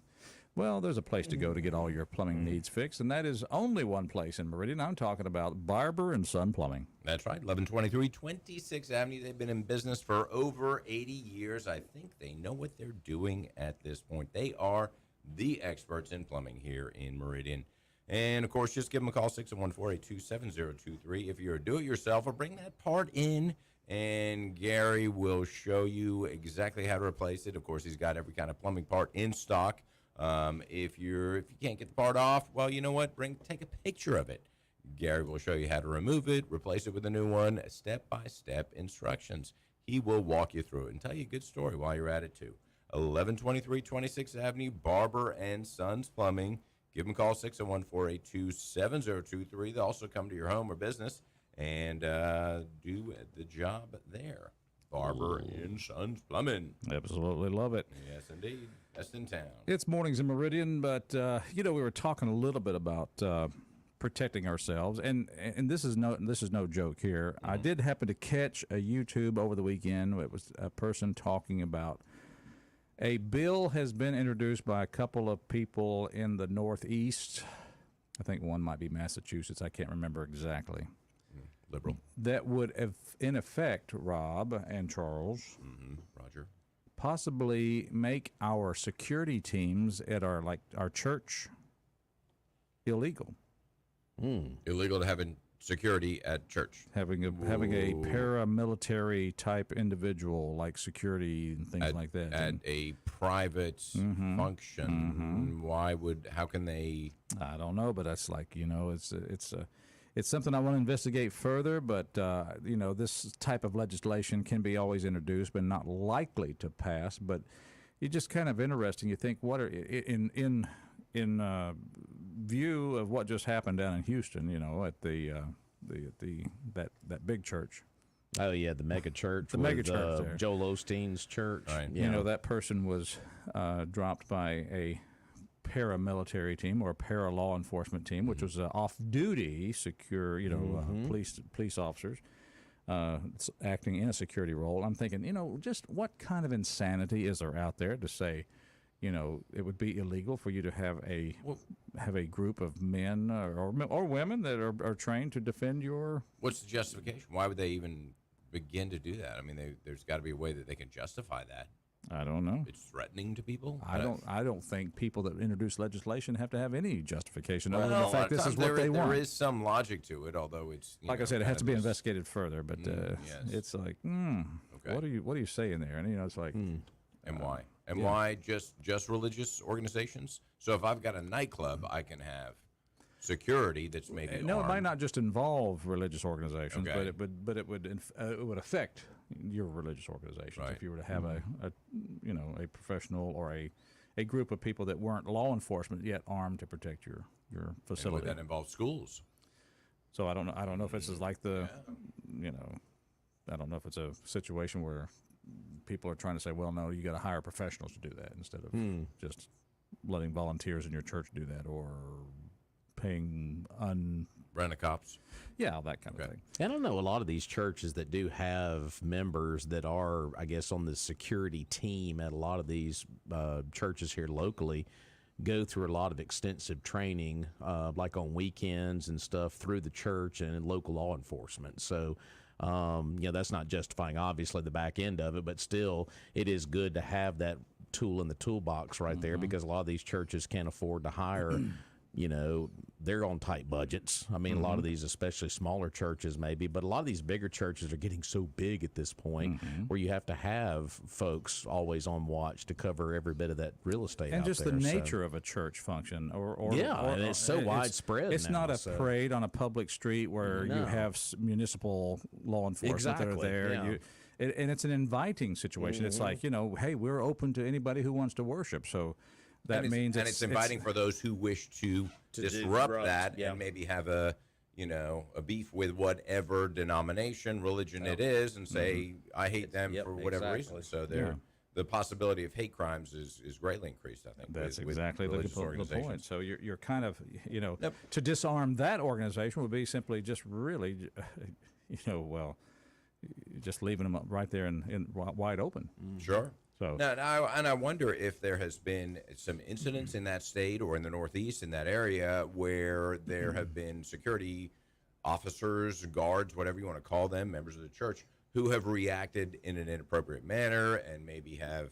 Well, there's a place to go to get all your plumbing needs fixed, and that is only one place in Meridian. I'm talking about Barber and Son Plumbing. That's right, 1123 26th Avenue. They've been in business for over 80 years. I think they know what they're doing at this point. They are the experts in plumbing here in Meridian. And, of course, just give them a call, 601-482-7023. If you're a do-it-yourselfer, bring that part in, and Gary will show you exactly how to replace it. Of course, he's got every kind of plumbing part in stock. If you can't get the part off, well, you know what? Take a picture of it. Gary will show you how to remove it, replace it with a new one, step-by-step instructions. He will walk you through it and tell you a good story while you're at it, too. 1123 26th Avenue, Barber and Sons Plumbing. Give them a call, 601-482-7023. They'll also come to your home or business and do the job there. Barber and Sons Plumbing. Absolutely love it. Yes, indeed. Best in town. It's Mornings in Meridian, but, we were talking a little bit about protecting ourselves, and this is no joke here. I did happen to catch a YouTube over the weekend. It was a person talking about a bill has been introduced by a couple of people in the Northeast. I think one might be Massachusetts. I can't remember exactly. Liberal. That would, in effect, Rob and Charles, Roger. possibly make our security teams at our church illegal. Illegal to have security at church. Having a paramilitary type individual like security and things like that. At a private function. How can they? I don't know, but that's it's something I want to investigate further. But this type of legislation can be always introduced, but not likely to pass. But it's just kind of interesting. You think, what are in view of what just happened down in Houston? At that big church. Oh yeah, the mega church. The mega church there. Joel Osteen's church. Right. Yeah. That person was dropped by a paramilitary team or a para-law enforcement team, which was off-duty secure, police officers acting in a security role. I'm thinking, just what kind of insanity is there out there to say, it would be illegal for you to have a group of men or women that are trained to defend your. What's the justification? Why would they even begin to do that? I mean, there's got to be a way that they can justify that. I don't know. It's threatening to people. I don't think people that introduce legislation have to have any justification other than the Well, fact this is what they want. There is some logic to it, although it's Like I said, it has to be investigated further. But yes. it's like, Okay. what are you saying there? And it's like, And why? And why just religious organizations? So if I've got a nightclub, I can have security that's maybe no, it armed. might not just involve religious organizations, Okay. but it would affect your religious organizations. Right. If you were to have a a professional or a group of people that weren't law enforcement yet armed to protect your And facility. would that involve schools? So I don't know. I don't know if this is like I don't know if it's a situation where people are trying to say, well, no, you got to hire professionals to do that instead of just letting volunteers in your church do that, or paying Rent-a-cops? Yeah, that kind of thing. And I know a lot of these churches that do have members that are, I guess, on the security team at a lot of these churches here locally go through a lot of extensive training, like on weekends and stuff through the church and in local law enforcement. So, that's not justifying, obviously, the back end of it, but still, it is good to have that tool in the toolbox right there, because a lot of these churches can't afford to hire they're on tight budgets. I mean, a lot of these, especially smaller churches maybe, but a lot of these bigger churches are getting so big at this point where you have to have folks always on watch to cover every bit of that real estate And out just there. the nature of a church function, and it's so widespread It's now, not a parade on a public street where you No. have municipal law enforcement that are Exactly, there. yeah. And it's an inviting situation. It's like, hey, we're open to anybody who wants to worship. So that means it's inviting for those who wish to disrupt that and maybe have a beef with whatever denomination, religion it is, and say I hate them for whatever reason. So the possibility of hate crimes is greatly increased. I think that's with exactly religious the organizations. point. So you're kind of to disarm that organization would be simply just really just leaving them right there in wide open. Sure. So and I wonder if there has been some incidents in that state or in the Northeast in that area where there have been security officers, guards, whatever you want to call them, members of the church, who have reacted in an inappropriate manner, and maybe have,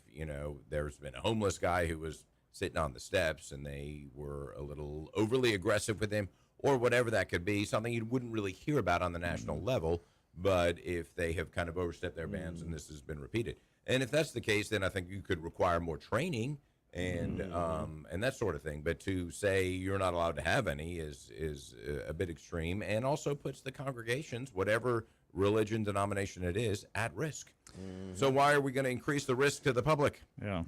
there's been a homeless guy who was sitting on the steps and they were a little overly aggressive with him, or whatever that could be, something you wouldn't really hear about on the national level, but if they have kind of overstepped their bounds and this has been repeated. And if that's the case, then I think you could require more training and that sort of thing. But to say you're not allowed to have any is a bit extreme, and also puts the congregations, whatever religion, denomination it is, at risk. So why are we going to increase the risk to the public? Yeah.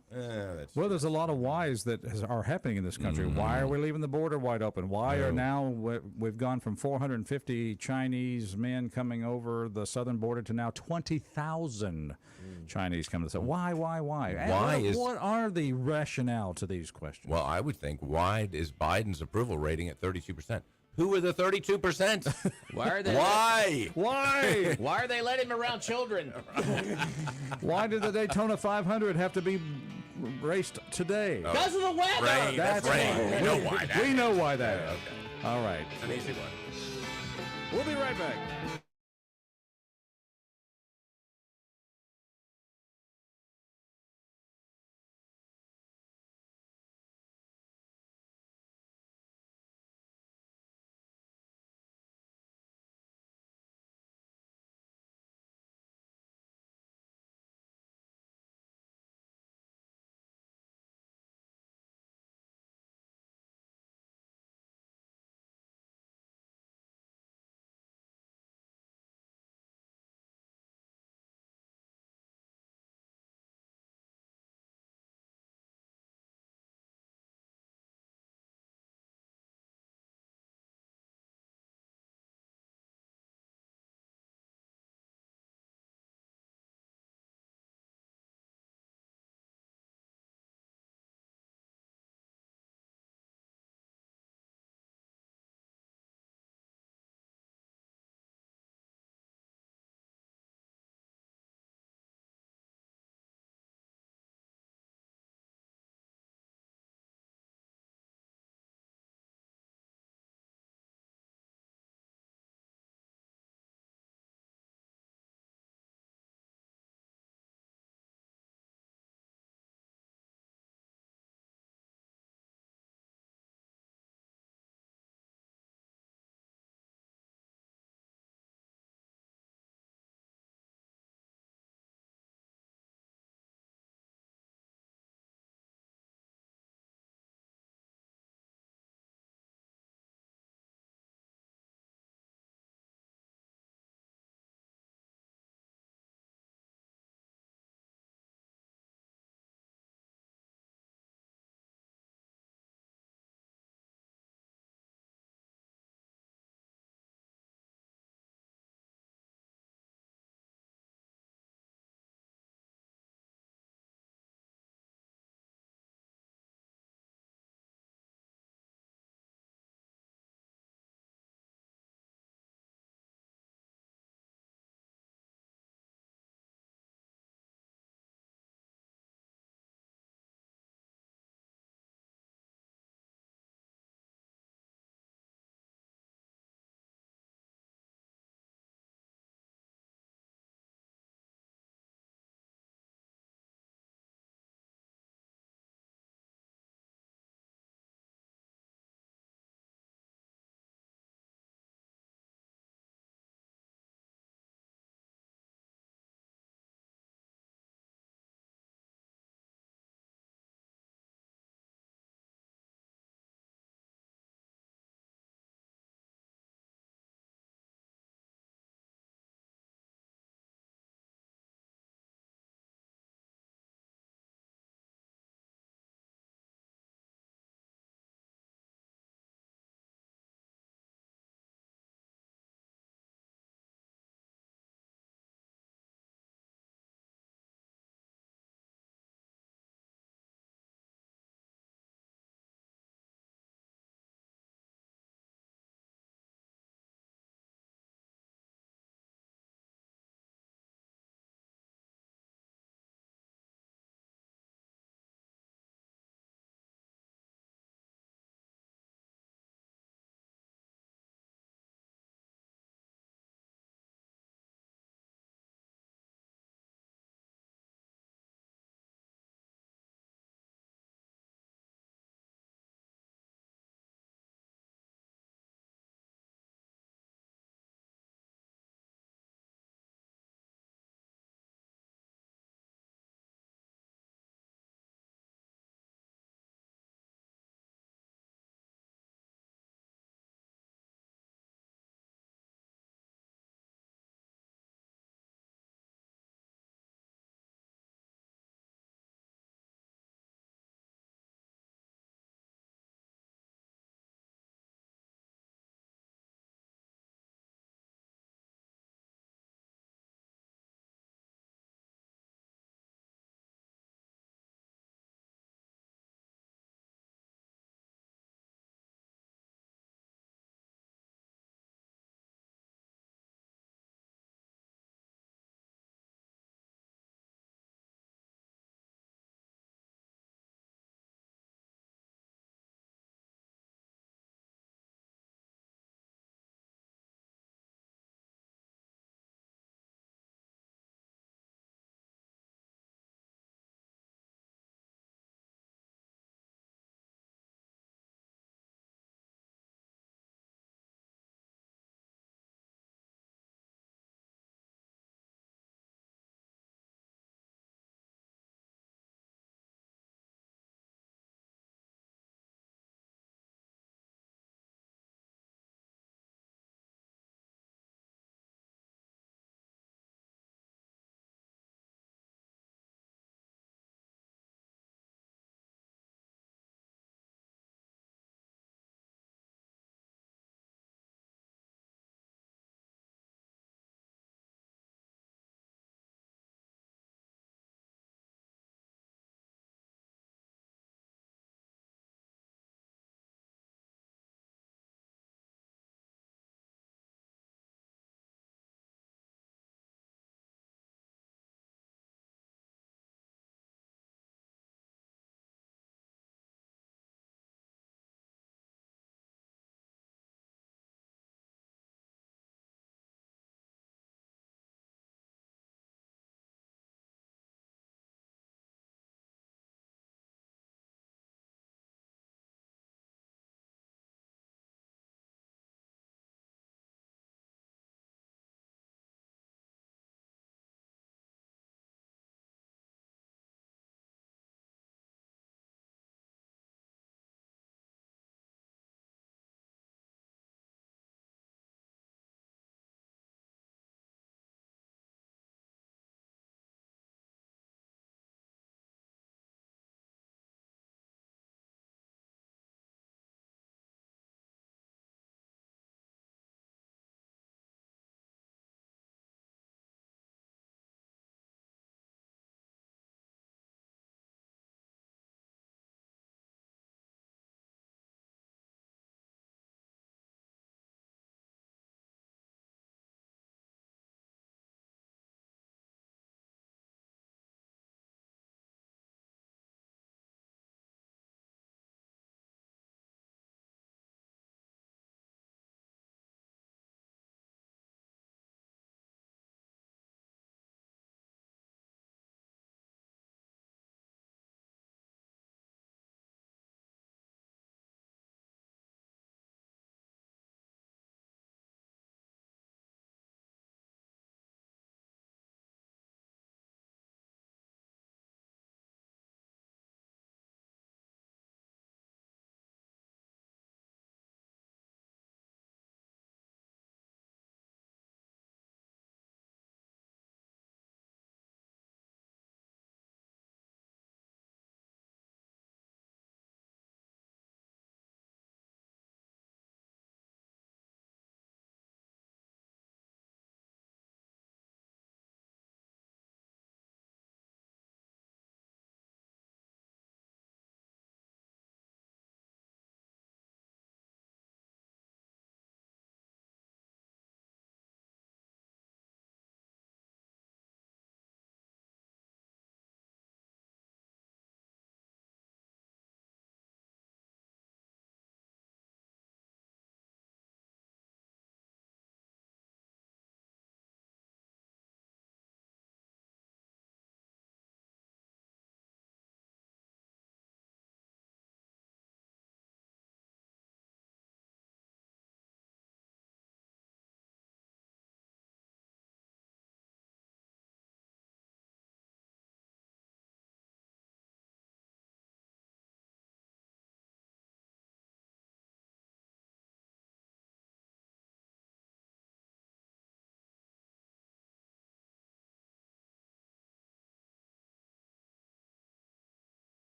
Well, there's a lot of whys that are happening in this country. Why are we leaving the border wide open? Why are now we've gone from 450 Chinese men coming over the southern border to now 20,000 Chinese coming to the south? Why? What are the rationale to these questions? Well, I would think, why is Biden's approval rating at 32%? Who are the 32%? Why are they? Why? Why are they letting him around children? Why did the Daytona 500 have to be raced today? Because of the weather. Rain. That's rain. We know why that We know why that is. is. All right. It's an easy one. We'll be right back.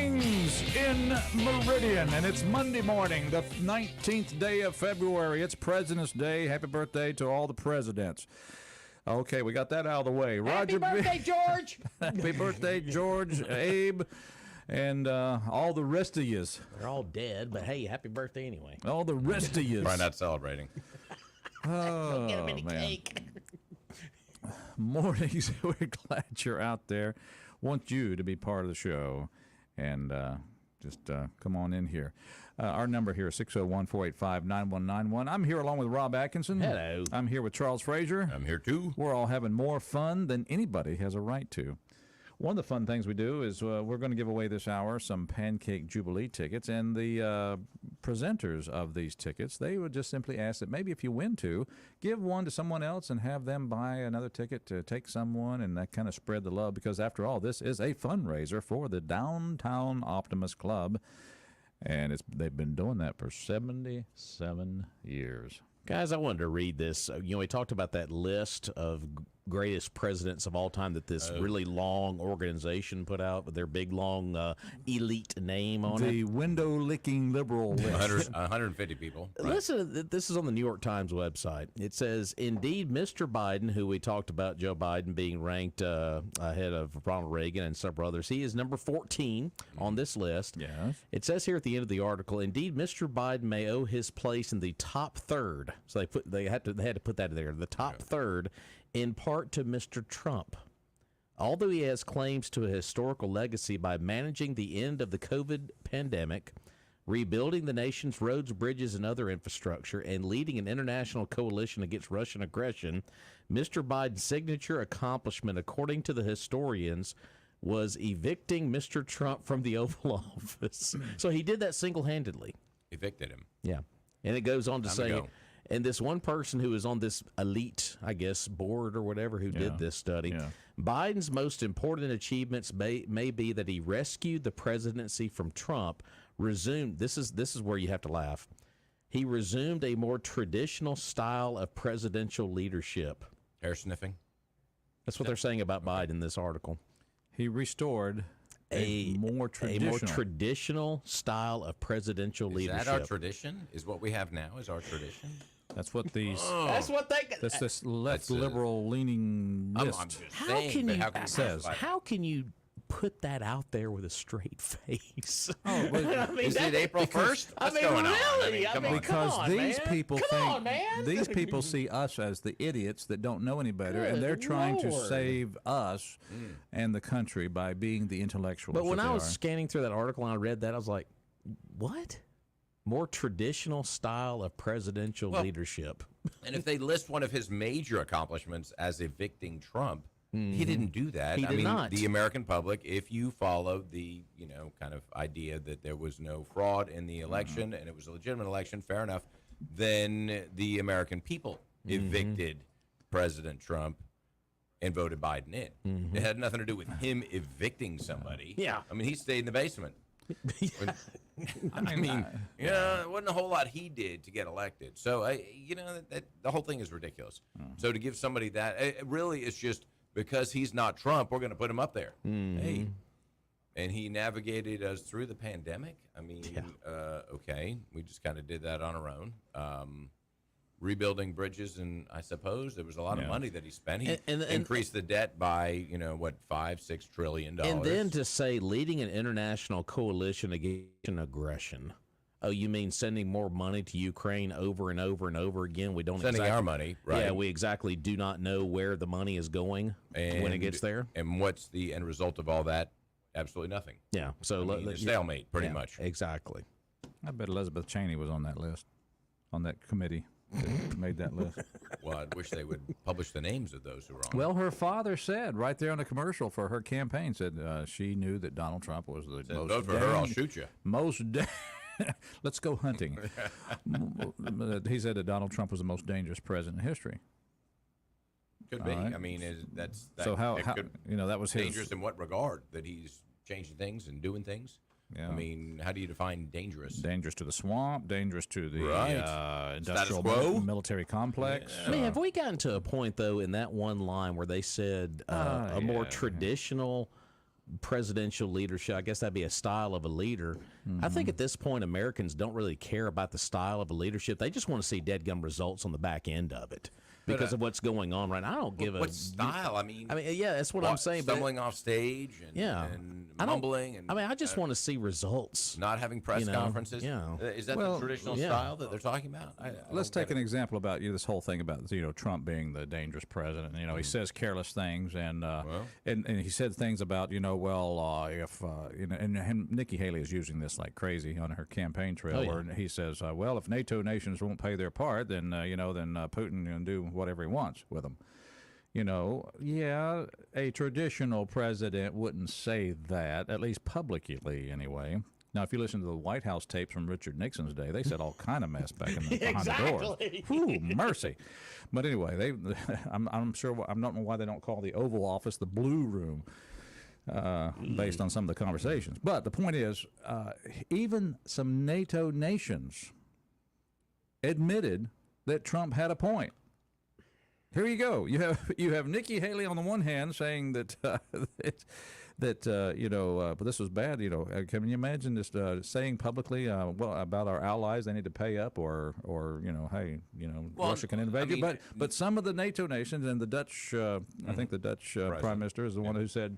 mornings in Meridian, and it's Monday morning, the 19th day of February. It's President's Day. Happy birthday to all the presidents. Okay, we got that out of the way. Happy birthday, George! Happy birthday, George, Abe, and all the rest of yous. They're all dead, but hey, happy birthday anyway. All the rest of yous. Probably not celebrating. Oh, Get a mini man. cake. Mornings, we're glad you're out there. Want you to be part of the show, and just come on in here. Our number here is 601-485-9191. I'm here along with Rob Atkinson. Hello. I'm here with Charles Frazier. I'm here too. We're all having more fun than anybody has a right to. One of the fun things we do is we're going to give away this hour some Pancake Jubilee tickets, and the presenters of these tickets, they would just simply ask that maybe if you win two, give one to someone else and have them buy another ticket to take someone, and that kind of spread the love, because after all, this is a fundraiser for the Downtown Optimist Club, and they've been doing that for 77 years. Guys, I wanted to read this. We talked about that list of greatest presidents of all time that this really long organization put out with their big, long, elite name on it. The window-licking liberal list. 150 people. Listen, this is on the New York Times website. It says, indeed, Mr. Biden, who we talked about, Joe Biden being ranked ahead of Ronald Reagan and several others, he is number 14 on this list. Yes. It says here at the end of the article, indeed, Mr. Biden may owe his place in the top third. So they had to put that in there, the top third, in part to Mr. Trump. Although he has claims to a historical legacy by managing the end of the COVID pandemic, rebuilding the nation's roads, bridges, and other infrastructure, and leading an international coalition against Russian aggression, Mr. Biden's signature accomplishment, according to the historians, was evicting Mr. Trump from the Oval Office. So he did that single-handedly. Evicted him. Yeah. And it goes on to Time say, to go. and this one person who is on this elite, I guess, board or whatever who did this study, Biden's most important achievements may be that he rescued the presidency from Trump, resumed, this is where you have to laugh, he resumed a more traditional style of presidential leadership. Hair sniffing. That's what they're saying about Biden in this article. He restored a more traditional style of presidential leadership. Is that our tradition? Is what we have now is our tradition? That's what these. That's what they. That's this left liberal leaning I'm list. just How saying, can but you how can says- how can you put that out there with a straight face? Oh, but I mean, Is it April 1st? I What's mean, going on? really? Come on. because come on, these man. people Come think on, man. these people see us as the idiots that don't know any better, and Good they're trying to Lord. save us and the country by being the intellectuals. But when that I they was are. scanning through that article and I read that, I was like, what? More traditional style of presidential leadership. And if they list one of his major accomplishments as evicting Trump, he didn't do that. He I did mean, not. the American public, if you follow the, kind of idea that there was no fraud in the election and it was a legitimate election, fair enough, then the American people evicted President Trump and voted Biden in. It had nothing to do with him evicting somebody. Yeah. I mean, he stayed in the basement. I mean, it wasn't a whole lot he did to get elected. So, the whole thing is ridiculous. So to give somebody that, it really is just because he's not Trump, we're going to put him up there. Hey, and he navigated us through the pandemic. I mean, okay, we just kind of did that on our own. Rebuilding bridges, and I suppose there was a lot of money that he spent. He And increased the debt by, $5-6 trillion. And then to say leading an international coalition against aggression. Oh, you mean sending more money to Ukraine over and over and over again? We don't sending our money, right? Yeah, we exactly do not know where the money is going when it gets there. And what's the end result of all that? Absolutely nothing. Yeah, so A stalemate, pretty much. Exactly. I bet Elizabeth Cheney was on that list, on that committee that made that list. Well, I wish they would publish the names of those who were on. Well, her father said right there on the commercial for her campaign, said she knew that Donald Trump was the most vote for her, I'll shoot you. Let's go hunting. He said that Donald Trump was the most dangerous president in history. Could be. Right. I mean, that So how could, that was his dangerous in what regard? That he's changing things and doing things? Yeah. I mean, how do you define dangerous? Dangerous to the swamp, dangerous to the industrial quo? military complex. I mean, have we gotten to a point, though, in that one line where they said a more traditional presidential leadership. I guess that'd be a style of a leader. I think at this point, Americans don't really care about the style of a leadership. They just want to see deadgum results on the back end of it because of what's going on right now. I don't give what style? I mean, yeah, that's what I'm saying. Stumbling off stage and, and mumbling. And, I just want to see results. Not having press conferences. Yeah. Is that the traditional style that they're talking about? Let's take an example about this whole thing about Trump being the dangerous president. He says careless things and he said things about if and Nikki Haley is using this like crazy on her campaign trail where he says, well, if NATO nations won't pay their part, then Putin can do whatever he wants with them. A traditional president wouldn't say that, at least publicly anyway. Now, if you listen to the White House tapes from Richard Nixon's day, they said all kind of mess back behind the doors. Whew, mercy. But anyway, I'm sure I don't know why they don't call the Oval Office the Blue Room, based on some of the conversations. But the point is, even some NATO nations admitted that Trump had a point. Here you go. You have Nikki Haley on the one hand saying that but this was bad. Can you imagine just saying publicly, about our allies, they need to pay up, or hey, Russia can invade you. But some of the NATO nations and the Dutch, I think the Dutch Prime Minister is the one who said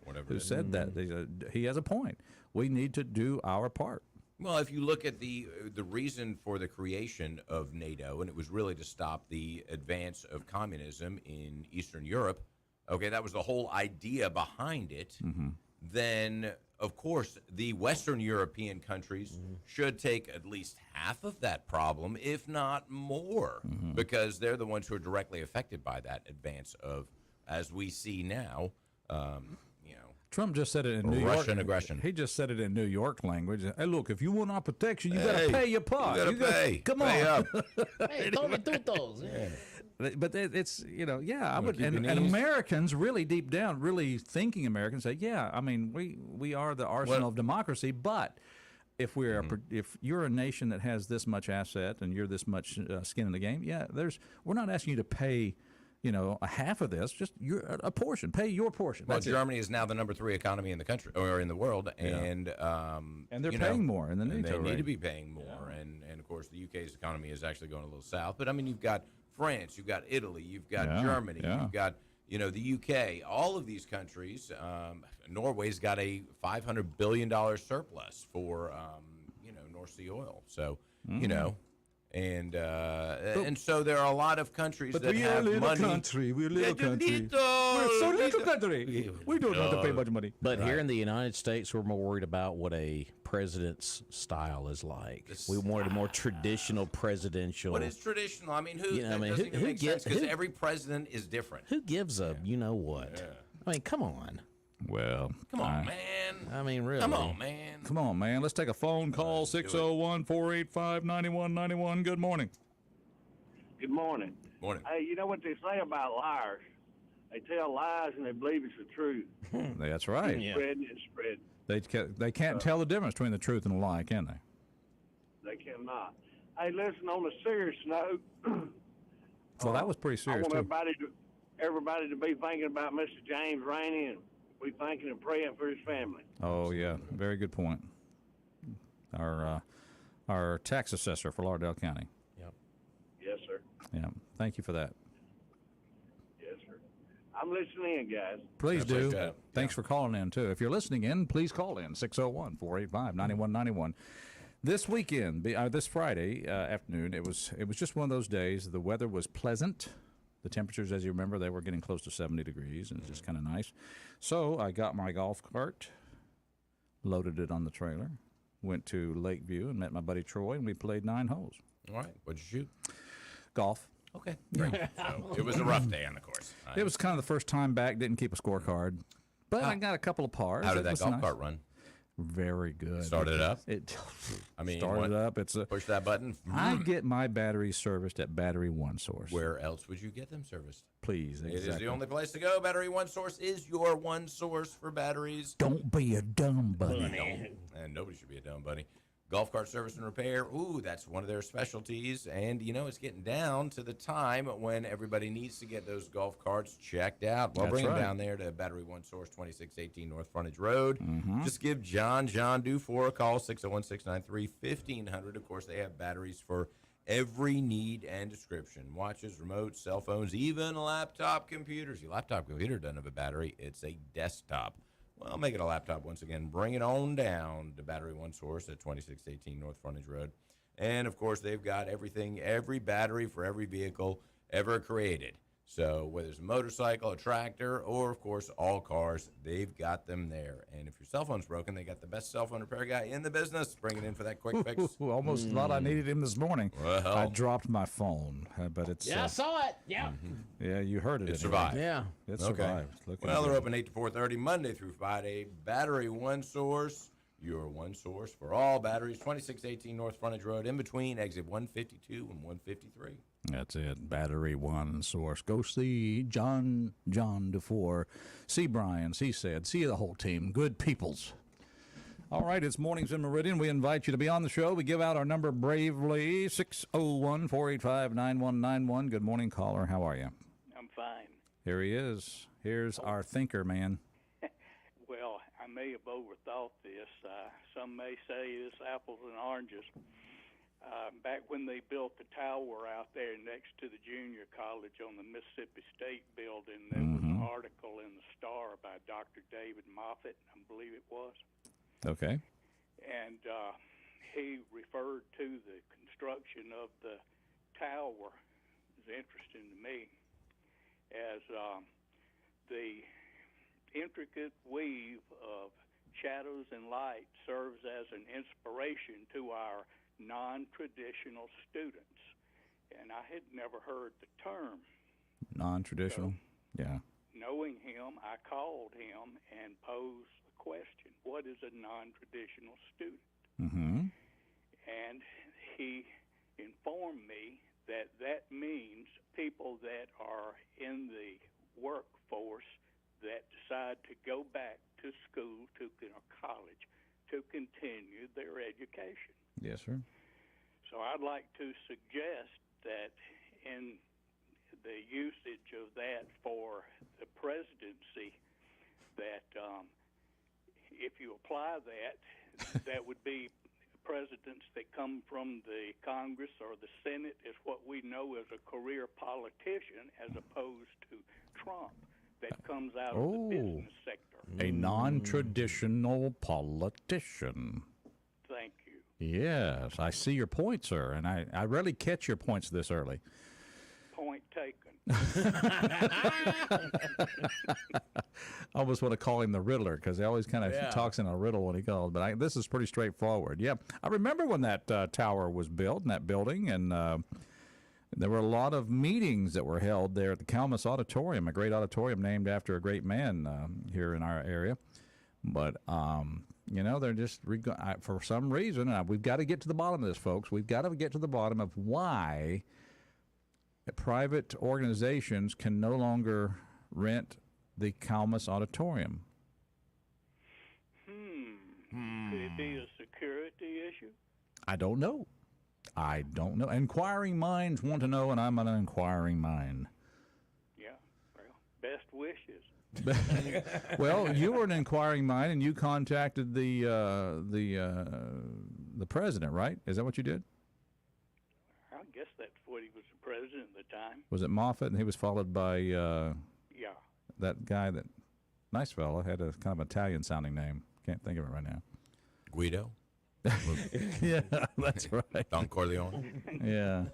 that he has a point. We need to do our part. Well, if you look at the reason for the creation of NATO, and it was really to stop the advance of communism in Eastern Europe, okay, that was the whole idea behind it, then, of course, the Western European countries should take at least half of that problem, if not more, because they're the ones who are directly affected by that advance of, as we see now, Trump just said it in New York. Russian aggression. He just said it in New York language. Hey, look, if you want our protection, you got to pay your part. You got to pay. Come pay on. Up. Hey, tome tutos. But it's, I would, and Americans really deep down, really thinking Americans say, we are the arsenal of democracy, but if if you're a nation that has this much asset and you're this much skin in the game, we're not asking you to pay a half of this, just a portion. Pay your portion. Well, Germany is now the number 3 economy in the country or in the world, and they're paying more in the NATO. They need to be paying more, and of course the UK's economy is actually going a little south. But I mean, you've got France, you've got Italy, you've got Germany, you've got the UK. All of these countries. Norway's got a $500 billion surplus for North Sea oil. So and so there are a lot of countries that have money. We're a little country. We're so little country. We don't have to pay much money. But here in the United States, we're more worried about what a president's style is like. We wanted a more traditional presidential. What is traditional? I mean, who makes sense because every president is different. Who gives a what? Yeah. I mean, come on. Well, come on, man. I mean, really. Come on, man. Come on, man. Let's take a phone call, 601-485-9191. Good morning. Good morning. Morning. Hey, you know what they say about liars? They tell lies and they believe it's the truth. That's right. Spreading and spreading. They can't tell the difference between the truth and a lie, can they? They cannot. Hey, listen, on a serious note. Well, that was pretty serious, I want everybody to be thinking about Mr. James Rainey and be thinking and praying for his family. Oh, yeah. Very good point. Our tax assessor for Lauderdale County. Yep. Yes, sir. Yeah. Thank you for that. Yes, sir. I'm listening in, guys. Please do. Thanks for calling in, too. If you're listening in, please call in, 601-485-9191. This weekend, this Friday afternoon, it was just one of those days. The weather was pleasant. The temperatures, as you remember, they were getting close to 70 degrees, and it's just kind of nice. So I got my golf cart, loaded it on the trailer, went to Lakeview and met my buddy Troy, and we played 9 holes. All right. What'd you shoot? Golf. Okay. Great. So it was a rough day on the course. It was kind of the first time back, didn't keep a scorecard. But I got a couple of pars. How did that golf cart run? Very good. Started up? Started up. Push that button. I get my batteries serviced at Battery One Source. Where else would you get them serviced? Please, exactly. It is the only place to go. Battery One Source is your one source for batteries. Don't be a dumb bunny. No, and nobody should be a dumb bunny. Golf cart service and repair, ooh, that's one of their specialties. And, it's getting down to the time when everybody needs to get those golf carts checked out. Well, bring them down there to Battery One Source, 2618 North Frontage Road. Just give John Dufour a call, 601-693-1500. Of course, they have batteries for every need and description. Watches, remotes, cell phones, even laptop computers. Your laptop computer doesn't have a battery. It's a desktop. Well, make it a laptop once again. Bring it on down to Battery One Source at 2618 North Frontage Road. And, of course, they've got everything, every battery for every vehicle ever created. So whether it's a motorcycle, a tractor, or, of course, all cars, they've got them there. And if your cell phone's broken, they got the best cell phone repair guy in the business. Bring it in for that quick fix. Almost thought I needed him this morning. Well. I dropped my phone, but it's... Yeah, I saw it. Yeah. Yeah, you heard it. It anyway. survived. Yeah. It survived. Looking Well, they're good. open 8 to 4:30 Monday through Friday. Battery One Source, your one source for all batteries. 2618 North Frontage Road, in between exit 152 and 153. That's it. Battery One Source. Go see John Dufour. See Brian. See Sid. See the whole team. Good peoples. All right, it's Mornings in Meridian. We invite you to be on the show. We give out our number bravely, 601-485-9191. Good morning, caller. How are you? I'm fine. Here he is. Here's our thinker, man. Well, I may have overthought this. Some may say it's apples and oranges. Back when they built the tower out there next to the junior college on the Mississippi State building, there was an article in the Star by Dr. David Moffett, I believe it was. Okay. And he referred to the construction of the tower, is interesting to me, as the intricate weave of shadows and light serves as an inspiration to our non-traditional students. And I had never heard the term. Non-traditional? Yeah. Knowing him, I called him and posed the question, what is a non-traditional student? Mm-hmm. And he informed me that that means people that are in the workforce that decide to go back to school, to college, to continue their education. Yes, sir. So I'd like to suggest that in the usage of that for the presidency, that if you apply that, that would be presidents that come from the Congress or the Senate is what we know as a career politician, as opposed to Trump that comes out of the business sector. A non-traditional politician. Thank you. Yes, I see your point, sir, and I rarely catch your points this early. Point taken. I almost want to call him the Riddler because he always kind of talks in a riddle when he calls. But this is pretty straightforward. Yeah, I remember when that tower was built in that building, and there were a lot of meetings that were held there at the Calmus Auditorium, a great auditorium named after a great man here in our area. But they're just for some reason, we've got to get to the bottom of this, folks. We've got to get to the bottom of why private organizations can no longer rent the Calmus Auditorium. Could it be a security issue? I don't know. Inquiring minds want to know, and I'm an inquiring mind. Yeah, well, best wishes. Well, you were an inquiring mind, and you contacted the president, right? Is that what you did? I guess that's what he was the president at the time. Was it Moffett? And he was followed by that guy, that nice fellow, had a kind of Italian-sounding name. Can't think of it right now. Guido? Yeah, that's right. Don Corleone? Yeah.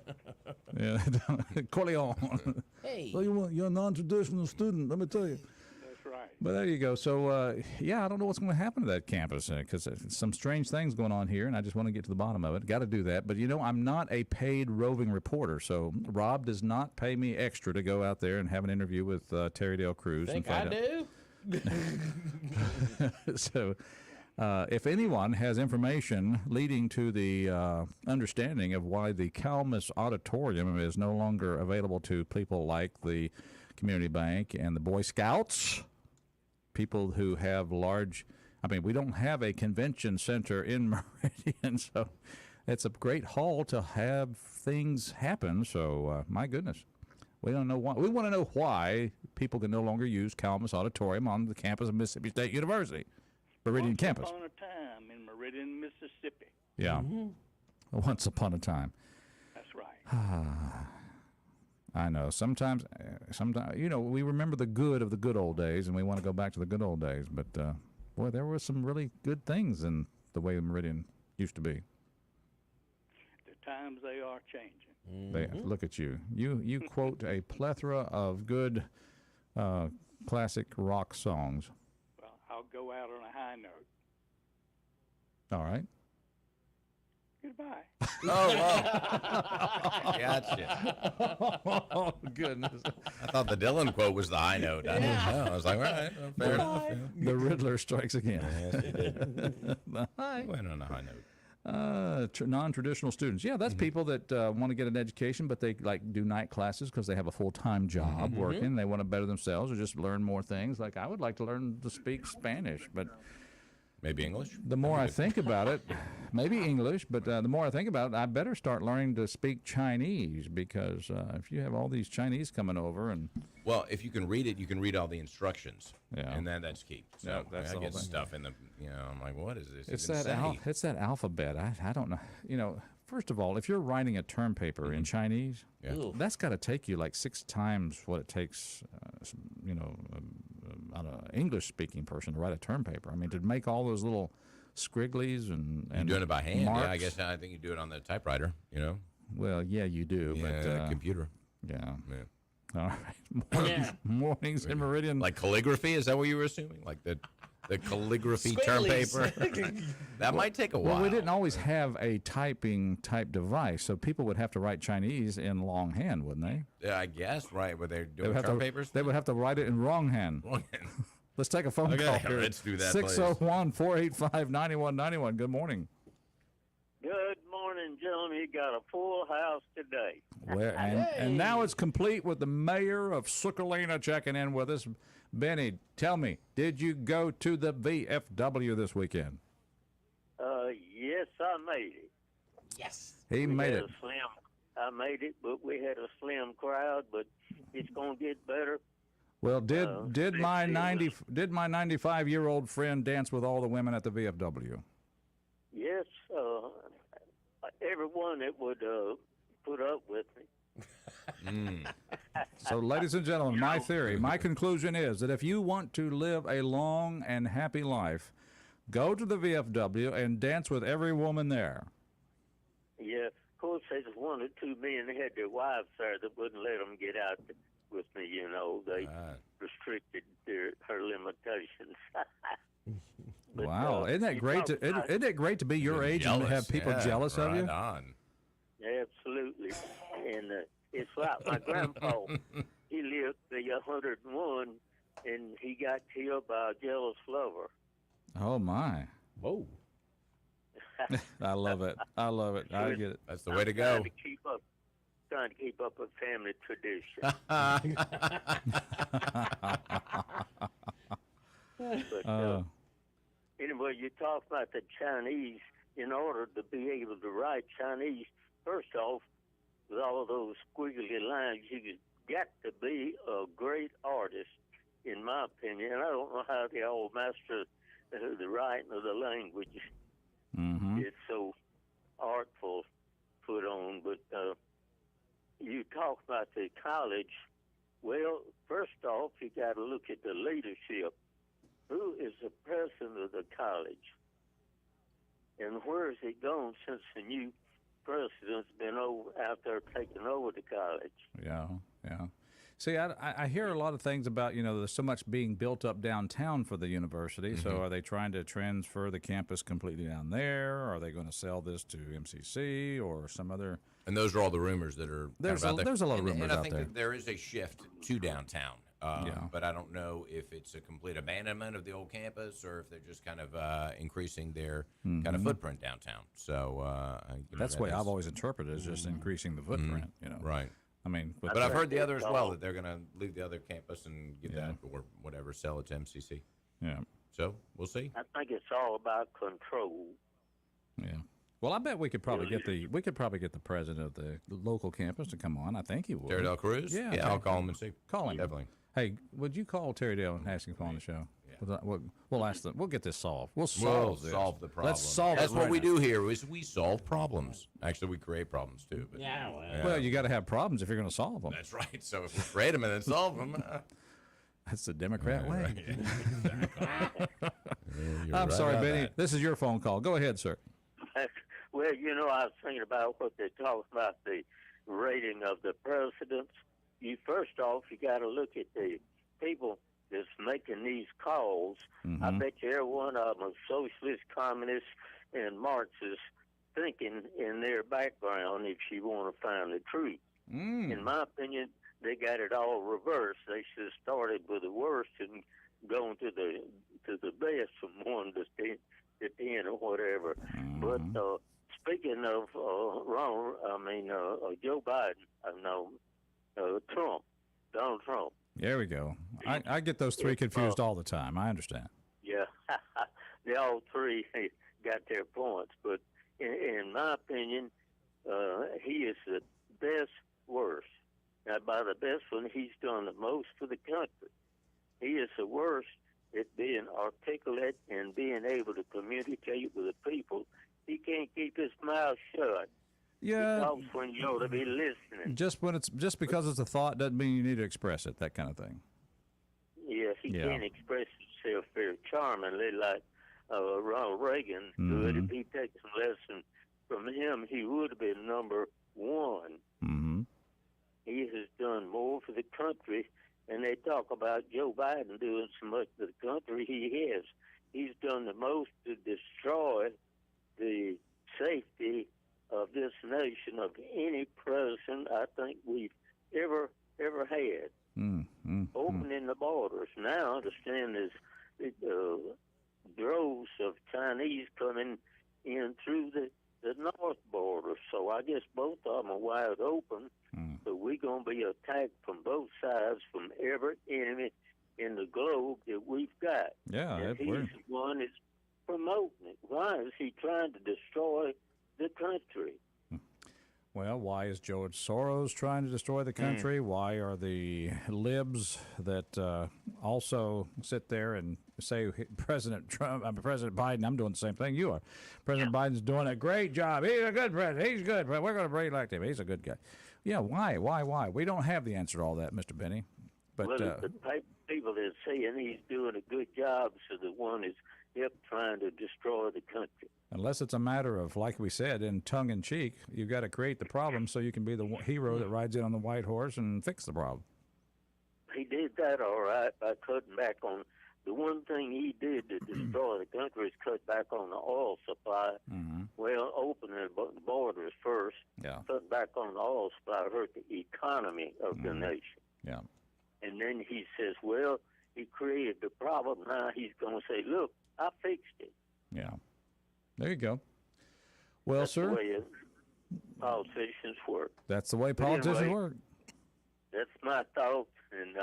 Corleone. Hey. Well, you're a non-traditional student, let me tell you. That's right. But there you go. So, I don't know what's going to happen to that campus because some strange things going on here, and I just want to get to the bottom of it. Got to do that. But, I'm not a paid roving reporter, so Rob does not pay me extra to go out there and have an interview with Terry Dale Cruz. Think I do? So, if anyone has information leading to the understanding of why the Calmus Auditorium is no longer available to people like the Community Bank and the Boy Scouts, people who have large I mean, we don't have a convention center in Meridian, so it's a great hall to have things happen. So, my goodness, we don't know why. We want to know why people can no longer use Calamus Auditorium on the campus of Mississippi State University, Meridian campus. Once upon a time in Meridian, Mississippi. Yeah, once upon a time. That's right. I know. Sometimes, we remember the good of the good old days, and we want to go back to the good old days. But boy, there were some really good things in the way Meridian used to be. The times they are changing. Look at you. You quote a plethora of good classic rock songs. Well, I'll go out on a high note. All right. Goodbye. Oh, wow. Gotcha. Oh, goodness. I thought the Dylan quote was the high note. I didn't know. I was like, all right, well, fair enough. Yeah. The Riddler strikes again. Yes, he did. Went on a high note. Non-traditional students. Yeah, that's people that want to get an education, but they do night classes because they have a full-time job working. They want to better themselves or just learn more things. Like I would like to learn to speak Spanish, but maybe English. The more I think about it, maybe English, but the more I think about it, I better start learning to speak Chinese because if you have all these Chinese coming over and well, if you can read it, you can read all the instructions. Yeah, and that's key. So yeah, that's I get thing. stuff in the, I'm like, what is this? It's that alphabet. I don't know. First of all, if you're writing a term paper in Chinese, that's got to take you like 6 times what it takes, an English-speaking person to write a term paper. I mean, to make all those little scrigglies and you're doing it by hand. marks. Yeah, I think you do it on the typewriter. Well, yeah, you do. Yeah, but computer. Yeah. Yeah. All right. Mornings in Meridian. Like calligraphy? Is that what you were assuming? Like the calligraphy term paper? That might take a while. Well, we didn't always have a type device, so people would have to write Chinese in longhand, wouldn't they? Yeah, I guess, right. Were they doing term papers? They would have to write it in wronghand. Let's take a phone call here. Let's do that, 601-485-9191. Good morning. Good morning, gentlemen. You got a full house today. And now it's complete with the mayor of Sucalina checking in with us. Benny, tell me, did you go to the VFW this weekend? Yes, I made it. Yes. He made it. I made it, but we had a slim crowd, but it's going to get better. Well, did my 95-year-old friend dance with all the women at the VFW? Yes, everyone that would put up with me. So, ladies and gentlemen, my conclusion is that if you want to live a long and happy life, go to the VFW and dance with every woman there. Yeah, of course, there's 1 or 2 men that had their wives there that wouldn't let them get out with me. They restricted her limitations. But, wow, isn't that great? Isn't it great to be your age and have people jealous of you? On. Absolutely, and it's like my grandpa. He lived to 101, and he got killed by a jealous lover. Oh my! Whoa! I love it. I get it. That's the way to go. Trying to keep up a family tradition. But anyway, you talk about the Chinese. In order to be able to write Chinese, first off, with all those squiggly lines, you got to be a great artist, in my opinion. I don't know how they all master the writing of the language. It's so artful put on, but you talk about the college. Well, first off, you got to look at the leadership. Who is the president of the college? And where has it gone since the new president's been out there taking over the college? Yeah. See, I hear a lot of things about, there's so much being built up downtown for the university. So are they trying to transfer the campus completely down there? Are they going to sell this to MCC or some other? And those are all the rumors that are there's out there. There's a lot of rumors and I out think there. That there is a shift to downtown. But I don't know if it's a complete abandonment of the old campus or if they're just kind of increasing their kind of footprint downtown. So that's the way I've always interpreted it, is just increasing the footprint. Right. I mean, but I've heard the other as well, that they're going to leave the other campus and give that or whatever, sell it to MCC. Yeah. So we'll see. I think it's all about control. Yeah. Well, I bet we could probably get the president of the local campus to come on. I think he would. Terry Dale Cruz? Yeah. Yeah, I'll call him and see. Call him. Definitely. Hey, would you call Terry Dale and ask him to come on the show? Yeah. We'll ask them. We'll get this solved. We'll solve this. Solve the problem. Let's solve That's it what right we now. do here is we solve problems. Actually, we create problems too. But, Well, you got to have problems if you're going to solve them. That's right. So if we create them and then solve them. That's the Democrat way. You're I'm right sorry, about Benny. that. This is your phone call. Go ahead, sir. Well, you know, I was thinking about what they're talking about, the rating of the presidents. First off, you got to look at the people that's making these calls. Mm-hmm. I bet you every one of them is socialist, communist, and Marxist thinking in their background if you want to find the truth. In my opinion, they got it all reversed. They should have started with the worst and gone to the best from 1 to 10 or whatever. But speaking of Joe Biden, Trump, Donald Trump. There we go. I get those three confused all the time. I understand. Yeah, they all three got their points. But in my opinion, he is the best worst. Now, by the best one, he's done the most for the country. He is the worst at being articulate and being able to communicate with the people. He can't keep his mouth shut. Yeah. He talks when you ought to be listening. Just because it's a thought doesn't mean you need to express it. That kind of thing. Yeah, he can't express himself very charmingly like Ronald Reagan could. If he takes some lesson from him, he would have been number one. Mm-hmm. He has done more for the country, and they talk about Joe Biden doing so much for the country. He has. He's done the most to destroy the safety of this nation of any president I think we've ever had. Opening the borders. Now I understand there's droves of Chinese coming in through the north border. So I guess both of them are wide open. But we're going to be attacked from both sides from every enemy in the globe that we've got. Yeah, and he's the one that's promoting it. Why is he trying to destroy the country? Well, why is George Soros trying to destroy the country? Why are the libs that also sit there and say President Biden, I'm doing the same thing you are. President Biden's doing a great job. He's a good president. He's good. We're going to re-elect him. He's a good guy. Yeah, why? We don't have the answer to all that, Mr. Benny. But the people that are saying he's doing a good job so the one is trying to destroy the country. Unless it's a matter of, like we said, in tongue-in-cheek, you've got to create the problem so you can be the hero that rides in on the white horse and fix the problem. He did that all right by cutting back on the one thing he did to destroy the country is cut back on the oil supply. Well, opening the borders first, cutting back on the oil supply hurt the economy of the nation. Yeah. And then he says, well, he created the problem. Now he's going to say, look, I fixed it. Yeah. There you go. Well, That's sir. the way politicians work. That's the way politicians work. That's my thought, and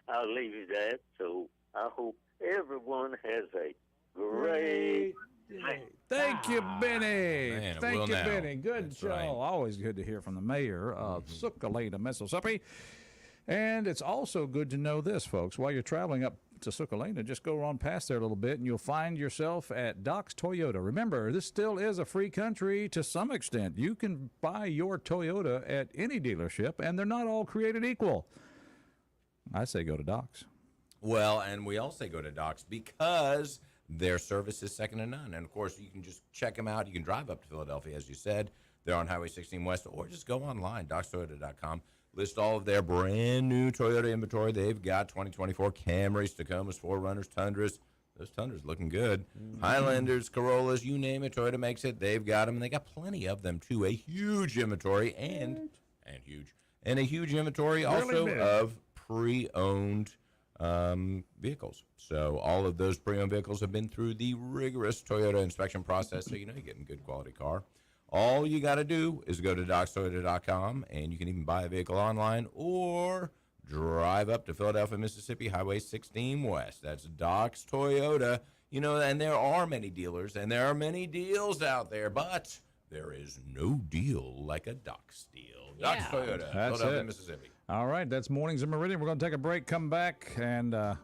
I'll leave you that. So I hope everyone has a great day. Thank you, Benny. Man, Thank you, now. Benny. Good That's show. right. Always good to hear from the mayor of Sucalena, Mississippi. And it's also good to know this, folks. While you're traveling up to Sucalena, just go on past there a little bit, and you'll find yourself at Doc's Toyota. Remember, this still is a free country to some extent. You can buy your Toyota at any dealership, and they're not all created equal. I say go to Doc's. Well, and we all say go to Doc's because their service is second to none. And, of course, you can just check them out. You can drive up to Philadelphia, as you said. They're on Highway 16 West, or just go online, docstoyota.com. List all of their brand-new Toyota inventory. They've got 2024 Camrys, Tacomas, 4Runners, Tundras. Those Tundras looking good. Highlanders, Corollas, you name it, Toyota makes it. They've got them, and they got plenty of them, too. A huge inventory and a huge inventory also of pre-owned vehicles. So all of those pre-owned vehicles have been through the rigorous Toyota inspection process, so you know you're getting a good quality car. All you got to do is go to docstoyota.com, and you can even buy a vehicle online or drive up to Philadelphia, Mississippi, Highway 16 West. That's Doc's Toyota. You know, and there are many dealers, and there are many deals out there, but there is no deal like a Doc's deal. Doc's Toyota, That's Philadelphia, it. Mississippi. All right, that's Mornings in Meridian. We're going to take a break, come back, and a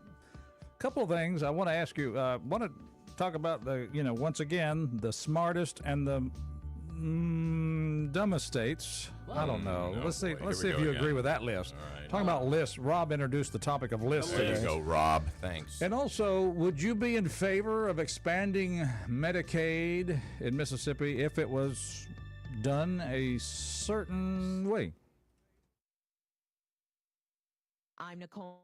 couple of things I want to ask you. Want to talk about once again, the smartest and the dumbest states. I don't know. No, let's see. boy, Let's here see we if go you agree again. with that list. All right. Talking about lists, Rob introduced the topic of lists There today. you go, Rob. Thanks. And also, would you be in favor of expanding Medicaid in Mississippi if it was done a certain way? I'm Nicole.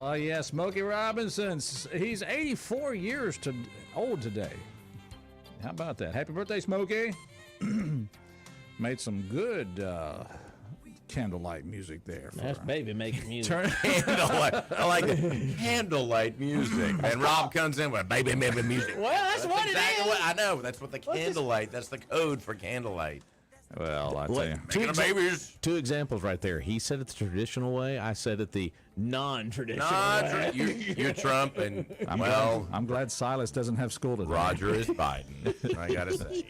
Oh, yeah, Smokey Robinson. He's 84 years old today. How about that? Happy birthday, Smokey. Made some good candlelight music there. That's baby making music. Turn candlelight. I like it. Candlelight music. And Rob comes in with baby music. Well, that's what exactly it is. what I know. That's what the candlelight. That's the code for candlelight. Well, I tell you. Two examples right there. He said it the traditional way. I said it the non-traditional way. You're Trump, and I'm glad Silas doesn't have school today. Roger is Biden. I gotta say.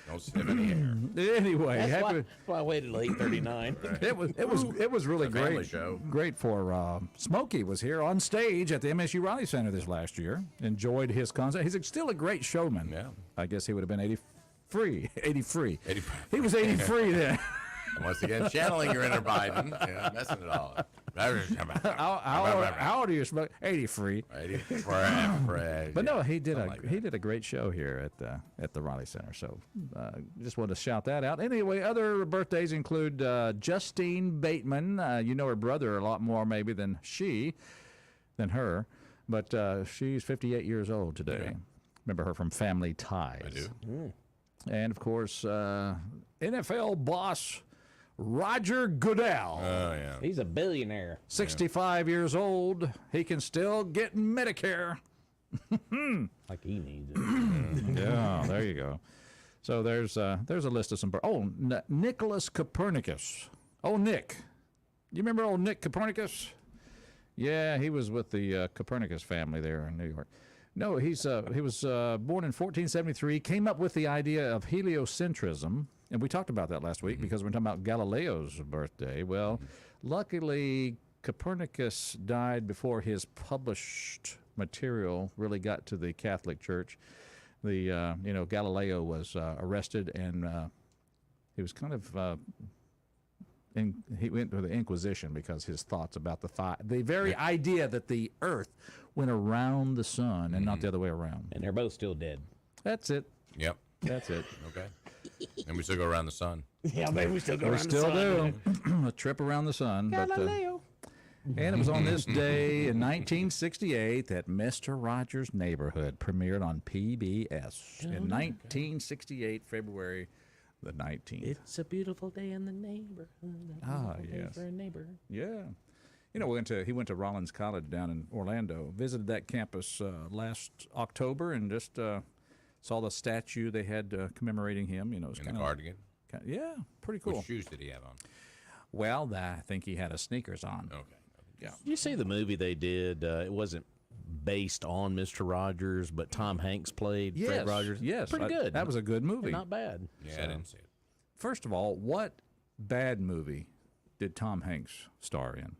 Don't sniff any hair. Anyway, That's why I waited till 8:39. It was really It's a family great. show. Great for Smokey was here on stage at the MSU Raleigh Center this last year. Enjoyed his concert. He's still a great showman. Yeah. I guess he would have been 83. He was 83 then. And once again, channeling your inner Biden, messing it all up. How old are you, Smokey? 83. But no, he did a great show here at the Raleigh Center. So just wanted to shout that out. Anyway, other birthdays include Justine Bateman. You know her brother a lot more maybe than her, but she's 58 years old today. Okay. Remember her from Family Ties. I do. And of course, NFL boss Roger Goodell. Oh, yeah. He's a billionaire. 65 years old. He can still get Medicare. Like he needs it. Yeah, there you go. So there's a list of some. Nicholas Copernicus. Oh, Nick. You remember old Nick Copernicus? Yeah, he was with the Copernicus family there in New York. No, he was born in 1473. Came up with the idea of heliocentrism. And we talked about that last week because we're talking about Galileo's birthday. Well, luckily, Copernicus died before his published material really got to the Catholic Church. Galileo was arrested, and he was kind of he went to the Inquisition because his thoughts about the very idea that the Earth went around the sun and not the other way around. And they're both still dead. That's it. Yep. That's it. Okay. And we still go around the sun. Yeah, maybe we still go We around still the sun. do. A trip around the sun. Galileo. And it was on this day in 1968 that Mr. Rogers' Neighborhood premiered on PBS. In 1968, February the 19th. It's a beautiful day in the neighborhood. Yes. For a neighbor. Yeah. You know, he went to Rollins College down in Orlando, visited that campus last October, and just saw the statue they had commemorating him. You know, it was In the cardigan? Yeah, pretty cool. What shoes did he have on? Well, I think he had a sneakers on. Okay. Yeah. You see the movie they did? It wasn't based on Mr. Rogers, but Tom Hanks played Fred Rogers. Yes, Pretty good. That was a good movie. Not bad. Yeah, I didn't see it. First of all, what bad movie did Tom Hanks star in?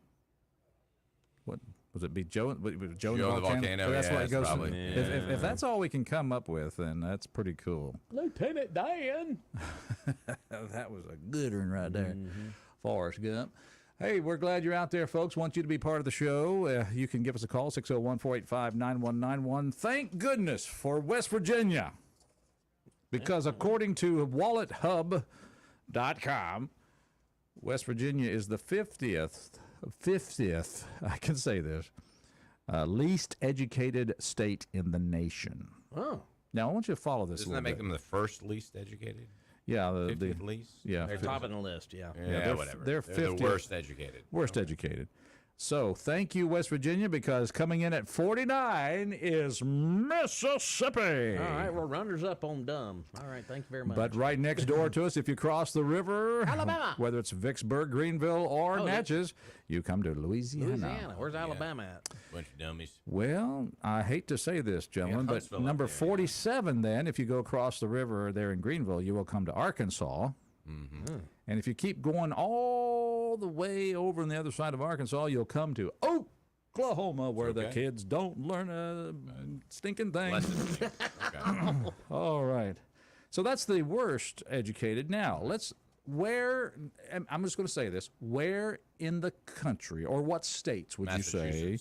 What was it? Joe and the Volcano? That's what it goes. Probably. If that's all we can come up with, then that's pretty cool. Lieutenant Dan. That was a good one right there. Forrest Gump. Hey, we're glad you're out there, folks. Want you to be part of the show. You can give us a call, 601-485-9191. Thank goodness for West Virginia, because according to WalletHub.com, West Virginia is the 50th, I can say this, least educated state in the nation. Oh. Now, I want you to follow this. Doesn't that make them the first least educated? Yeah, 50th least? Yeah, They're top of the list, yeah. Yeah, whatever. They're the worst educated. Worst educated. So thank you, West Virginia, because coming in at 49 is Mississippi. All right, well, runners up on dumb. All right, thank you very much. But right next door to us, if you cross the river, Alabama. whether it's Vicksburg, Greenville, or Natchez, you come to Louisiana. Where's Alabama at? Bunch of dummies. Well, I hate to say this, gentlemen, but Huntsville up number there, 47, then, if you go across the river there in Greenville, you will come to Arkansas. Mm-hmm. And if you keep going all the way over on the other side of Arkansas, you'll come to Oklahoma, where the kids don't learn a stinking thing. Okay. All right. So that's the worst educated. Now, I'm just going to say this, where in the country, or what states would you say,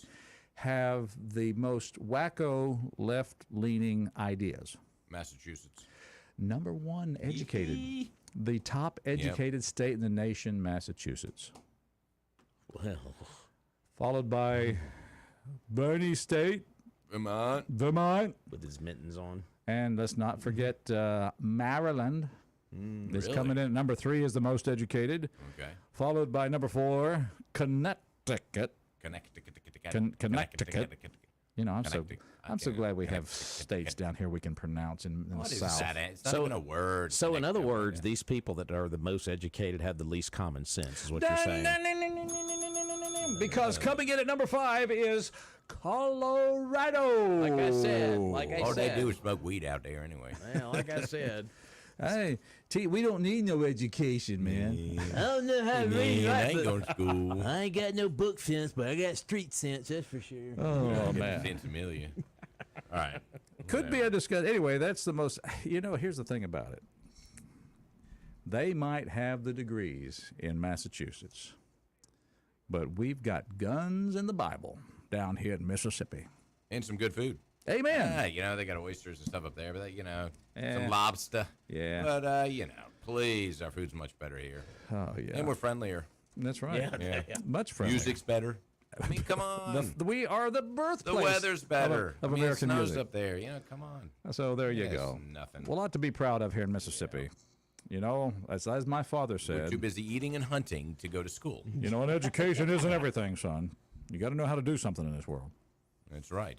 have the most wacko left-leaning ideas? Massachusetts. Number one, educated. The top educated state in the nation, Massachusetts. Well. Followed by Bernie State. Vermont. With his mittens on. And let's not forget Maryland. Is really? coming in at number 3 is the most educated. Okay. Followed by number 4, Connecticut. Connecticut. You know, I'm so glad we have states down here we can pronounce in the South. It's not even a word. So, in other words, these people that are the most educated have the least common sense, is what you're saying. Because coming in at number 5 is Colorado. Like I said. All they do is smoke weed out there anyway. Well, like I said. Hey, we don't need no education, man. I don't know how to read I right, ain't but going to school. I ain't got no book sense, but I got street sense, that's for sure. Oh, man. Sense Amelia. All right. Could be a discussion. Anyway, that's the most, here's the thing about it. They might have the degrees in Massachusetts, but we've got guns in the Bible down here in Mississippi. And some good food. Amen. They got oysters and stuff up there, but, Yeah. some lobster. Yeah. But, please, our food's much better here. Oh, yeah. And we're friendlier. That's right. Yeah. Much friendlier. Music's better. I mean, come on. We are the birthplace. The weather's better. Of I mean, American it snows music. up there. Come on. So there you Yes, go. nothing. A lot to be proud of here in Mississippi. As my father We're said, too busy eating and hunting to go to school. and education isn't everything, son. You got to know how to do something in this world. That's right.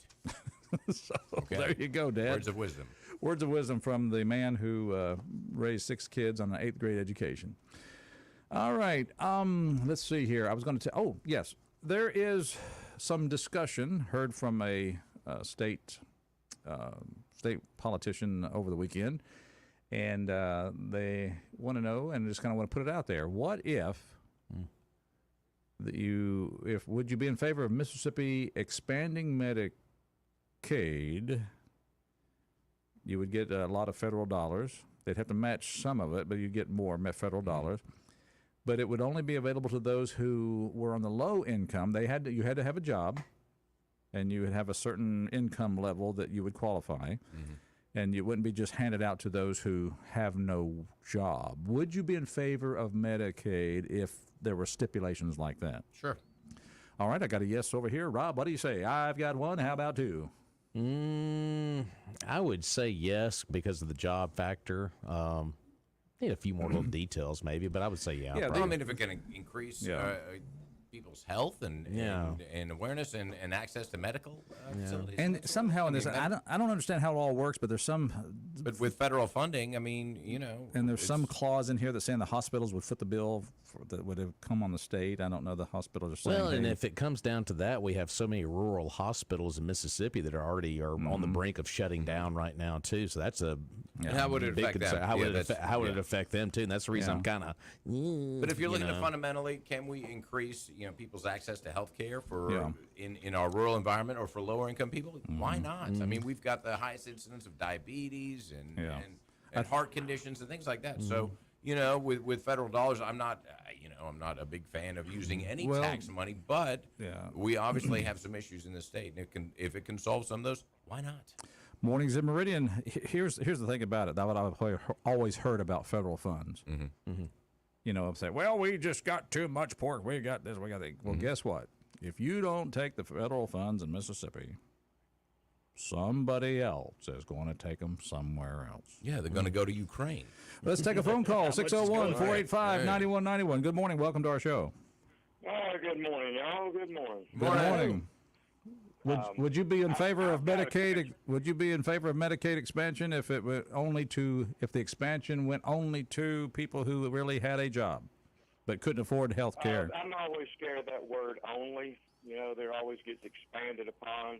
So there you go, Dad. Words of wisdom. Words of wisdom from the man who raised 6 kids on an 8th grade education. All right. Let's see here. I was going to tell. Oh, yes. There is some discussion heard from a state politician over the weekend, and they want to know and just kind of want to put it out there. What if would you be in favor of Mississippi expanding Medicaid? You would get a lot of federal dollars. They'd have to match some of it, but you'd get more federal dollars. But it would only be available to those who were on the low income. You had to have a job, and you would have a certain income level that you would qualify, and you wouldn't be just handed out to those who have no job. Would you be in favor of Medicaid if there were stipulations like that? Sure. All right, I got a yes over here. Rob, what do you say? I've got one. How about 2? I would say yes because of the job factor. Need a few more little details maybe, but I would say yeah. Well, I mean, if it can increase people's health and awareness and access to medical facilities. And somehow in this, I don't understand how it all works, but there's some. But with federal funding, I mean, And there's some clause in here that's saying the hospitals would foot the bill that would have come on the state. I don't know. The hospitals are saying. Well, and if it comes down to that, we have so many rural hospitals in Mississippi that are already on the brink of shutting down right now too. So that's a how would it affect them? How would it affect them too? And that's the reason I'm kind of. But if you're looking at fundamentally, can we increase people's access to health care for in our rural environment or for lower income people? Why not? I mean, we've got the highest incidence of diabetes and heart conditions and things like that. So with federal dollars, I'm not a big fan of using any tax money, but we obviously have some issues in the state, and if it can solve some of those, why not? Mornings in Meridian. Here's the thing about it. That what I've always heard about federal funds. I'm saying, well, we just got too much pork. We got this. We got that. Well, guess what? If you don't take the federal funds in Mississippi, somebody else is going to take them somewhere else. Yeah, they're going to go to Ukraine. Let's take a phone call. 601-485-9191. Good morning. Welcome to our show. Good morning, y'all. Good morning. Good morning. Would you be in favor of Medicaid? Would you be in favor of Medicaid expansion if it went if the expansion went only to people who really had a job but couldn't afford health care? I'm always scared of that word "only." There always gets expanded upon.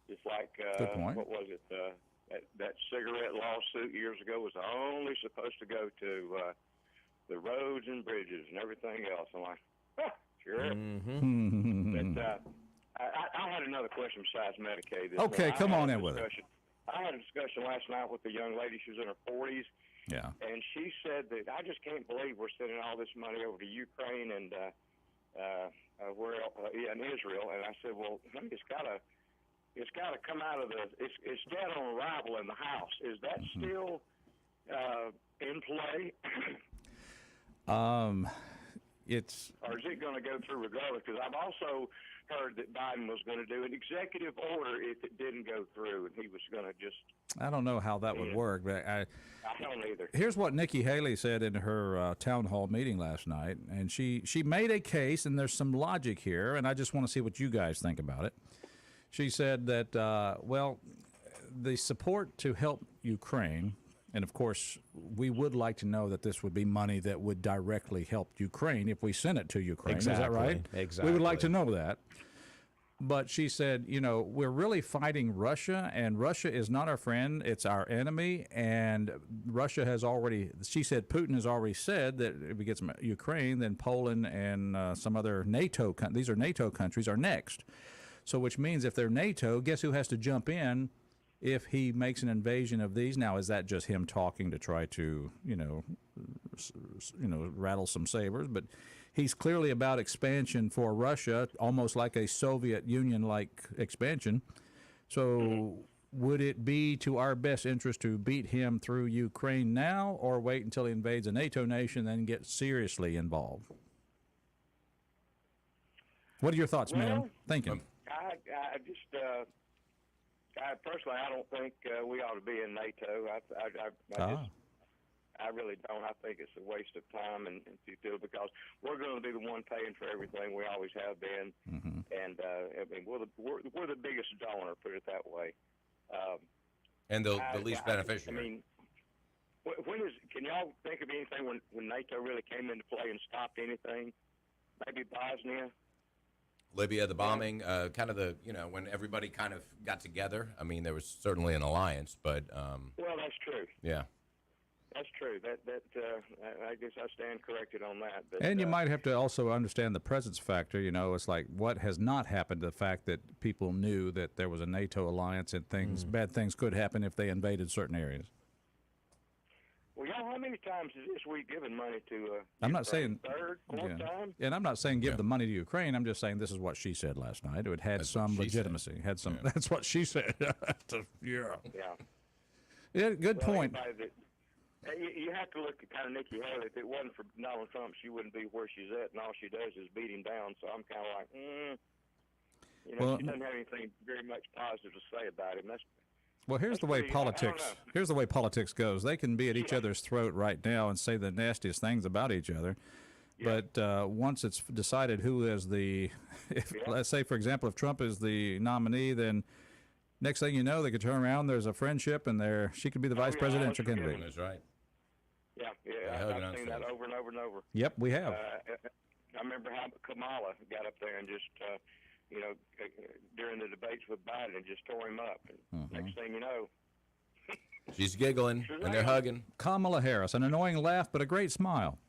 It's like Good point. What was it? That cigarette lawsuit years ago was only supposed to go to the roads and bridges and everything else. I'm like, sure. But I had another question besides Medicaid. Okay, come on in with it. I had a discussion last night with a young lady. She was in her 40s. Yeah. And she said that I just can't believe we're sending all this money over to Ukraine and in Israel. And I said, well, it's got to come out of it's dead on arrival in the House. Is that still in play? It's. Or is it going to go through regardless? Because I've also heard that Biden was going to do an executive order if it didn't go through, and he was going to just. I don't know how that would work, but I don't either. Here's what Nikki Haley said in her town hall meeting last night, and she made a case, and there's some logic here, and I just want to see what you guys think about it. She said that the support to help Ukraine. And, of course, we would like to know that this would be money that would directly help Ukraine if we sent it to Ukraine. Exactly. Is that right? Exactly. We would like to know that. But she said, we're really fighting Russia, and Russia is not our friend. It's our enemy. And Russia has already, she said, Putin has already said that if he gets Ukraine, then Poland and some other NATO, these are NATO countries, are next. So which means if they're NATO, guess who has to jump in if he makes an invasion of these? Now, is that just him talking to try to, rattle some sabers? But he's clearly about expansion for Russia, almost like a Soviet Union-like expansion. So would it be to our best interest to beat him through Ukraine now, or wait until he invades a NATO nation and get seriously involved? What are your thoughts, ma'am? Thank you. I personally, I don't think we ought to be in NATO. I really don't. I think it's a waste of time and futility, because we're going to be the one paying for everything. We always have been, and I mean, we're the biggest donor. Put it that way. And the least beneficiary. I mean, can y'all think of anything when NATO really came into play and stopped anything? Maybe Bosnia. Libya, the bombing, kind of when everybody kind of got together. I mean, there was certainly an alliance, but well, that's true. Yeah, that's true. That I guess I stand corrected on that. But, and you might have to also understand the presence factor. It's like what has not happened. The fact that people knew that there was a NATO alliance and bad things could happen if they invaded certain areas. Well, y'all, how many times has this week given money to? I'm not saying third, fourth time. And I'm not saying give the money to Ukraine. I'm just saying this is what she said last night. It had some legitimacy. Had some. Yeah. That's what she said. Yeah. Good point. You have to look at kind of Nikki Haley. If it wasn't for Donald Trump, she wouldn't be where she's at, and all she does is beat him down. So I'm kind of like, she doesn't have anything very much positive to say about him. Well, here's the way politics goes. They can be at each other's throat right now and say the nastiest things about each other. Yeah. But once it's decided who is let's say, for example, if Trump is the nominee, then next thing you know, they could turn around. There's a friendship, and she could be the vice presidential candidate. That's right. Yeah. I've seen that over and over and over. Yep, we have. I remember how Kamala got up there and just. During the debates with Biden, and just tore him up. And next thing you know, she's giggling and they're hugging. Kamala Harris, an annoying laugh, but a great smile.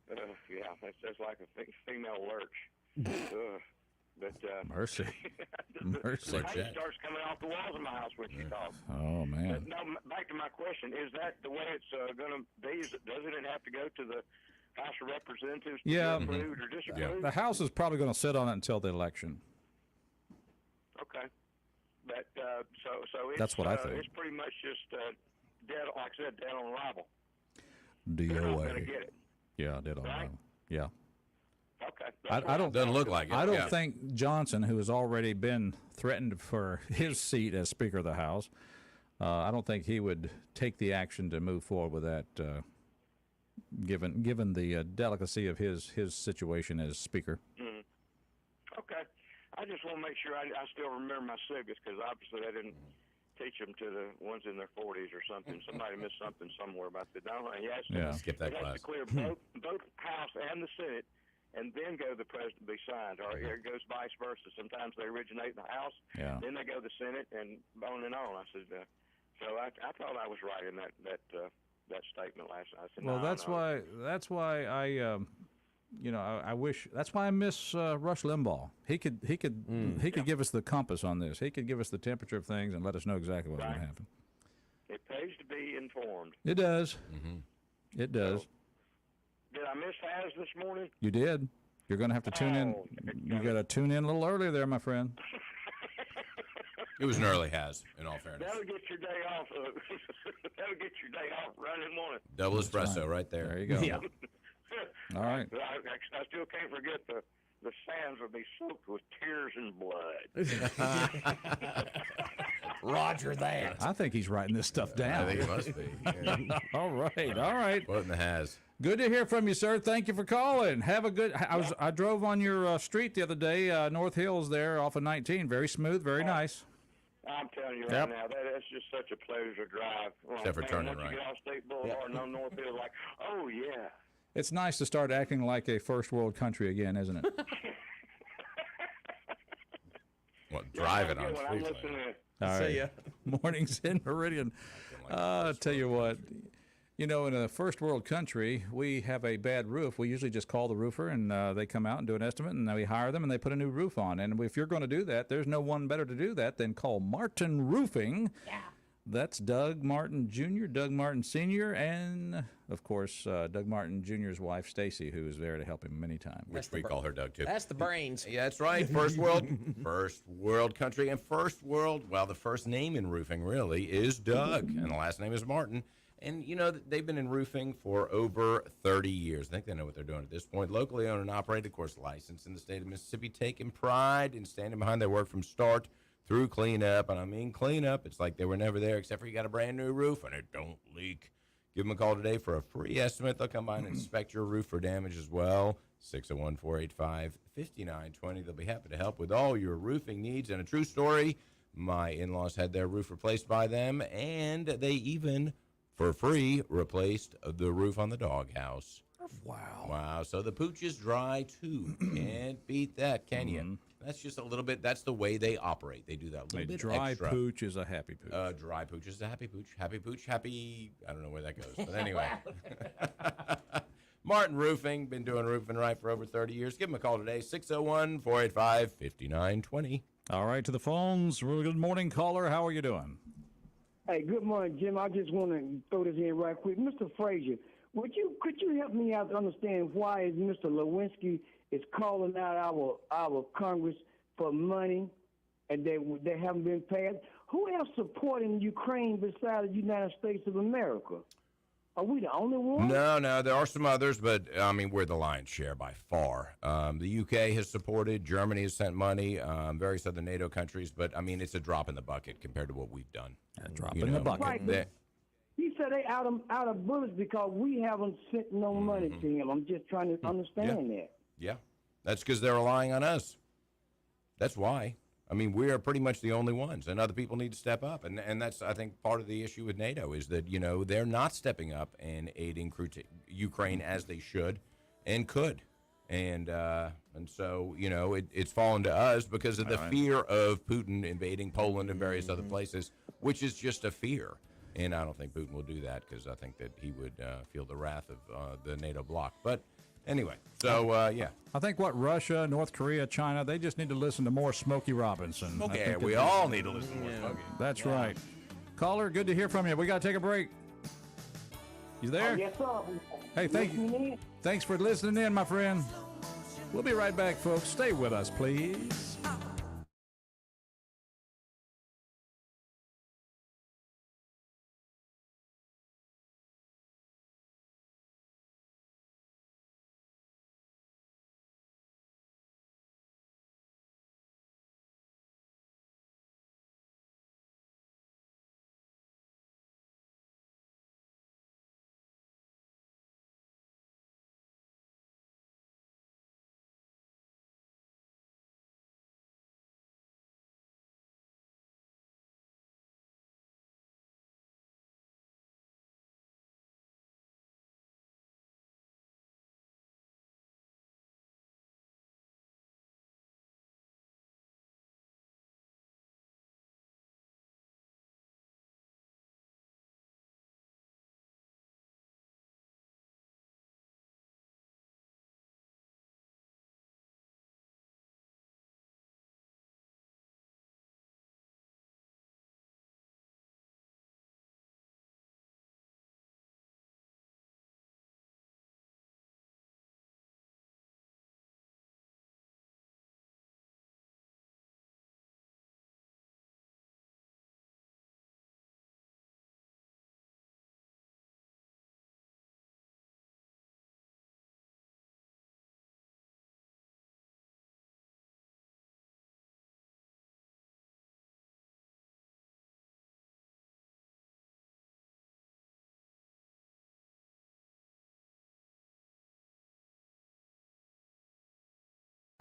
Yeah, that's like a female lurch. But mercy. The paint starts coming off the walls of my house when she talks. Oh man. But no, back to my question: is that the way it's going to be? Doesn't it have to go to the House of Representatives to approve or disapprove? Yeah. The House is probably going to sit on it until the election. Okay, but so it's, that's what I think. It's pretty much just dead, like I said, dead on arrival. DOA. They're not going to get it. Yeah, dead on arrival. Yeah. Okay. I don't. Doesn't look like it. I don't think Johnson, who has already been threatened for his seat as Speaker of the House, I don't think he would take the action to move forward with that. Given the delicacy of his situation as Speaker. Mm-hmm. Okay. I just want to make sure I still remember my civics, because obviously I didn't teach them to the ones in their 40s or something. Somebody missed something somewhere about the downline. Skip that class. To clear both House and the Senate, and then go to the President to be signed. Or it goes vice versa. Sometimes they originate in the House, then they go to the Senate, and on and on. I said, so I thought I was right in that statement last night. I said, well, that's why I wish. That's why I miss Rush Limbaugh. He could give us the compass on this. He could give us the temperature of things and let us know exactly what's going to happen. It pays to be informed. It does. It does. So, did I miss Haz this morning? You did. You're going to have to tune in. You got to tune in a little earlier there, my friend. It was an early Haz, in all fairness. That'll get your day off. That'll get your day off running morning. Double espresso right there. There you go. Yeah. All right. I still can't forget the sands will be soaked with tears and blood. Roger that. I think he's writing this stuff down. I think it must be. Yeah. All right. What in the Haz? Good to hear from you, sir. Thank you for calling. Have a good. I drove on your street the other day, North Hills there off of 19. Very smooth, very nice. I'm telling you right now, that's just such a pleasure to drive. Except for turning right. Once you get off State Boulevard and on North Hill, like, oh yeah. It's nice to start acting like a first world country again, isn't it? Well, driving on Good. I'm freeway. listening. All right. ya. Mornings in Meridian. I'll tell you what. You know, in a first world country, we have a bad roof. We usually just call the roofer, and they come out and do an estimate, and we hire them, and they put a new roof on. And if you're going to do that, there's no one better to do that than call Martin Roofing. Yeah. That's Doug Martin Jr., Doug Martin Sr., and, of course, Doug Martin Jr.'s wife, Stacy, who is there to help him many times. Which we call her Doug, too. That's the brains. Yeah, that's right. First world country, and well, the first name in roofing really is Doug, and the last name is Martin. And, you know, they've been in roofing for over 30 years. I think they know what they're doing at this point. Locally owned and operated, of course, licensed in the state of Mississippi, taking pride in standing behind their work from start through cleanup. And I mean cleanup. It's like they were never there, except for you got a brand new roof and it don't leak. Give them a call today for a free estimate. They'll come by and inspect your roof for damage as well. 601-485-5920. They'll be happy to help with all your roofing needs. And a true story, my in-laws had their roof replaced by them, and they even, for free, replaced the roof on the doghouse. Wow. So the pooch is dry, too. Can't beat that, can you? That's just a little bit, that's the way they operate. They do that a little bit dry extra. pooch is a happy pooch. Dry pooch is a happy pooch. Happy pooch, happy, I don't know where that goes. But anyway. Martin Roofing, been doing roofing right for over 30 years. Give them a call today, 601-485-5920. All right, to the phones. Good morning, caller. How are you doing? Hey, good morning, Jim. I just want to throw this in right quick. Mr. Frazier, could you help me out to understand why is Mr. Lewinsky is calling out our Congress for money and they haven't been paid? Who else supporting Ukraine besides the United States of America? Are we the only one? No, there are some others, but, I mean, we're the lion's share by far. The UK has supported, Germany has sent money, various other NATO countries, but, I mean, it's a drop in the bucket compared to what we've done. A drop in the bucket. Right, he said they out of bullets because we haven't sent no money to him. I'm just trying to understand that. Yeah, that's because they're relying on us. That's why. I mean, we are pretty much the only ones, and other people need to step up. And that's, I think, part of the issue with NATO is that, you know, they're not stepping up and aiding Ukraine as they should and could. And so, you know, it's fallen to us because of the fear of Putin invading Poland and various other places, which is just a fear. And I don't think Putin will do that because I think that he would feel the wrath of the NATO bloc. But anyway, so, yeah. I think Russia, North Korea, China, they just need to listen to more Smokey Robinson. Okay, we all need to listen to more Smokey. That's right. Caller, good to hear from you. We got to take a break. You there? Yes, sir. Hey, thanks for listening in, my friend. We'll be right back, folks. Stay with us, please.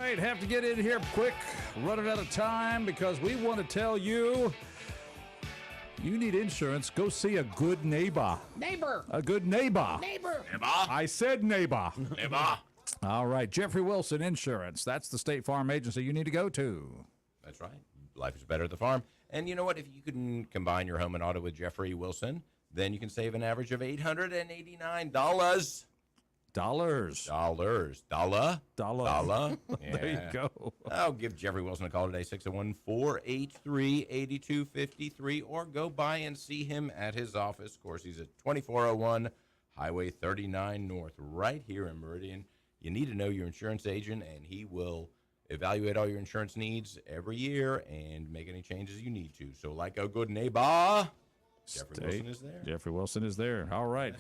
All right, have to get in here quick, running out of time because we want to tell you need insurance. Go see a good neighbor. A good neighbor. Neighbor. I said neighbor. Neighbor. All right, Jeffrey Wilson Insurance. That's the State Farm agency you need to go to. That's right. life is better at the farm. And you know what? If you can combine your home and auto with Jeffrey Wilson, then you can save an average of $889. Dollars. Dollar. There you go. I'll give Jeffrey Wilson a call today, 601-483-8253, or go by and see him at his office. Of course, he's at 2401 Highway 39 North, right here in Meridian. You need to know your insurance agent, and he will evaluate all your insurance needs every year and make any changes you need to. So like a good neighbor, Jeffrey Wilson is there. Jeffrey Wilson is there. All right.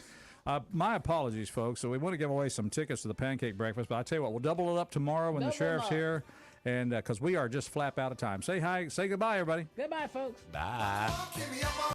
My apologies, folks. So we want to give away some tickets to the Pancake Breakfast, but I tell you what, we'll double it up tomorrow when the sheriff's here, and because we are just flap out of time. Say hi, say goodbye, everybody. Goodbye, folks. Bye.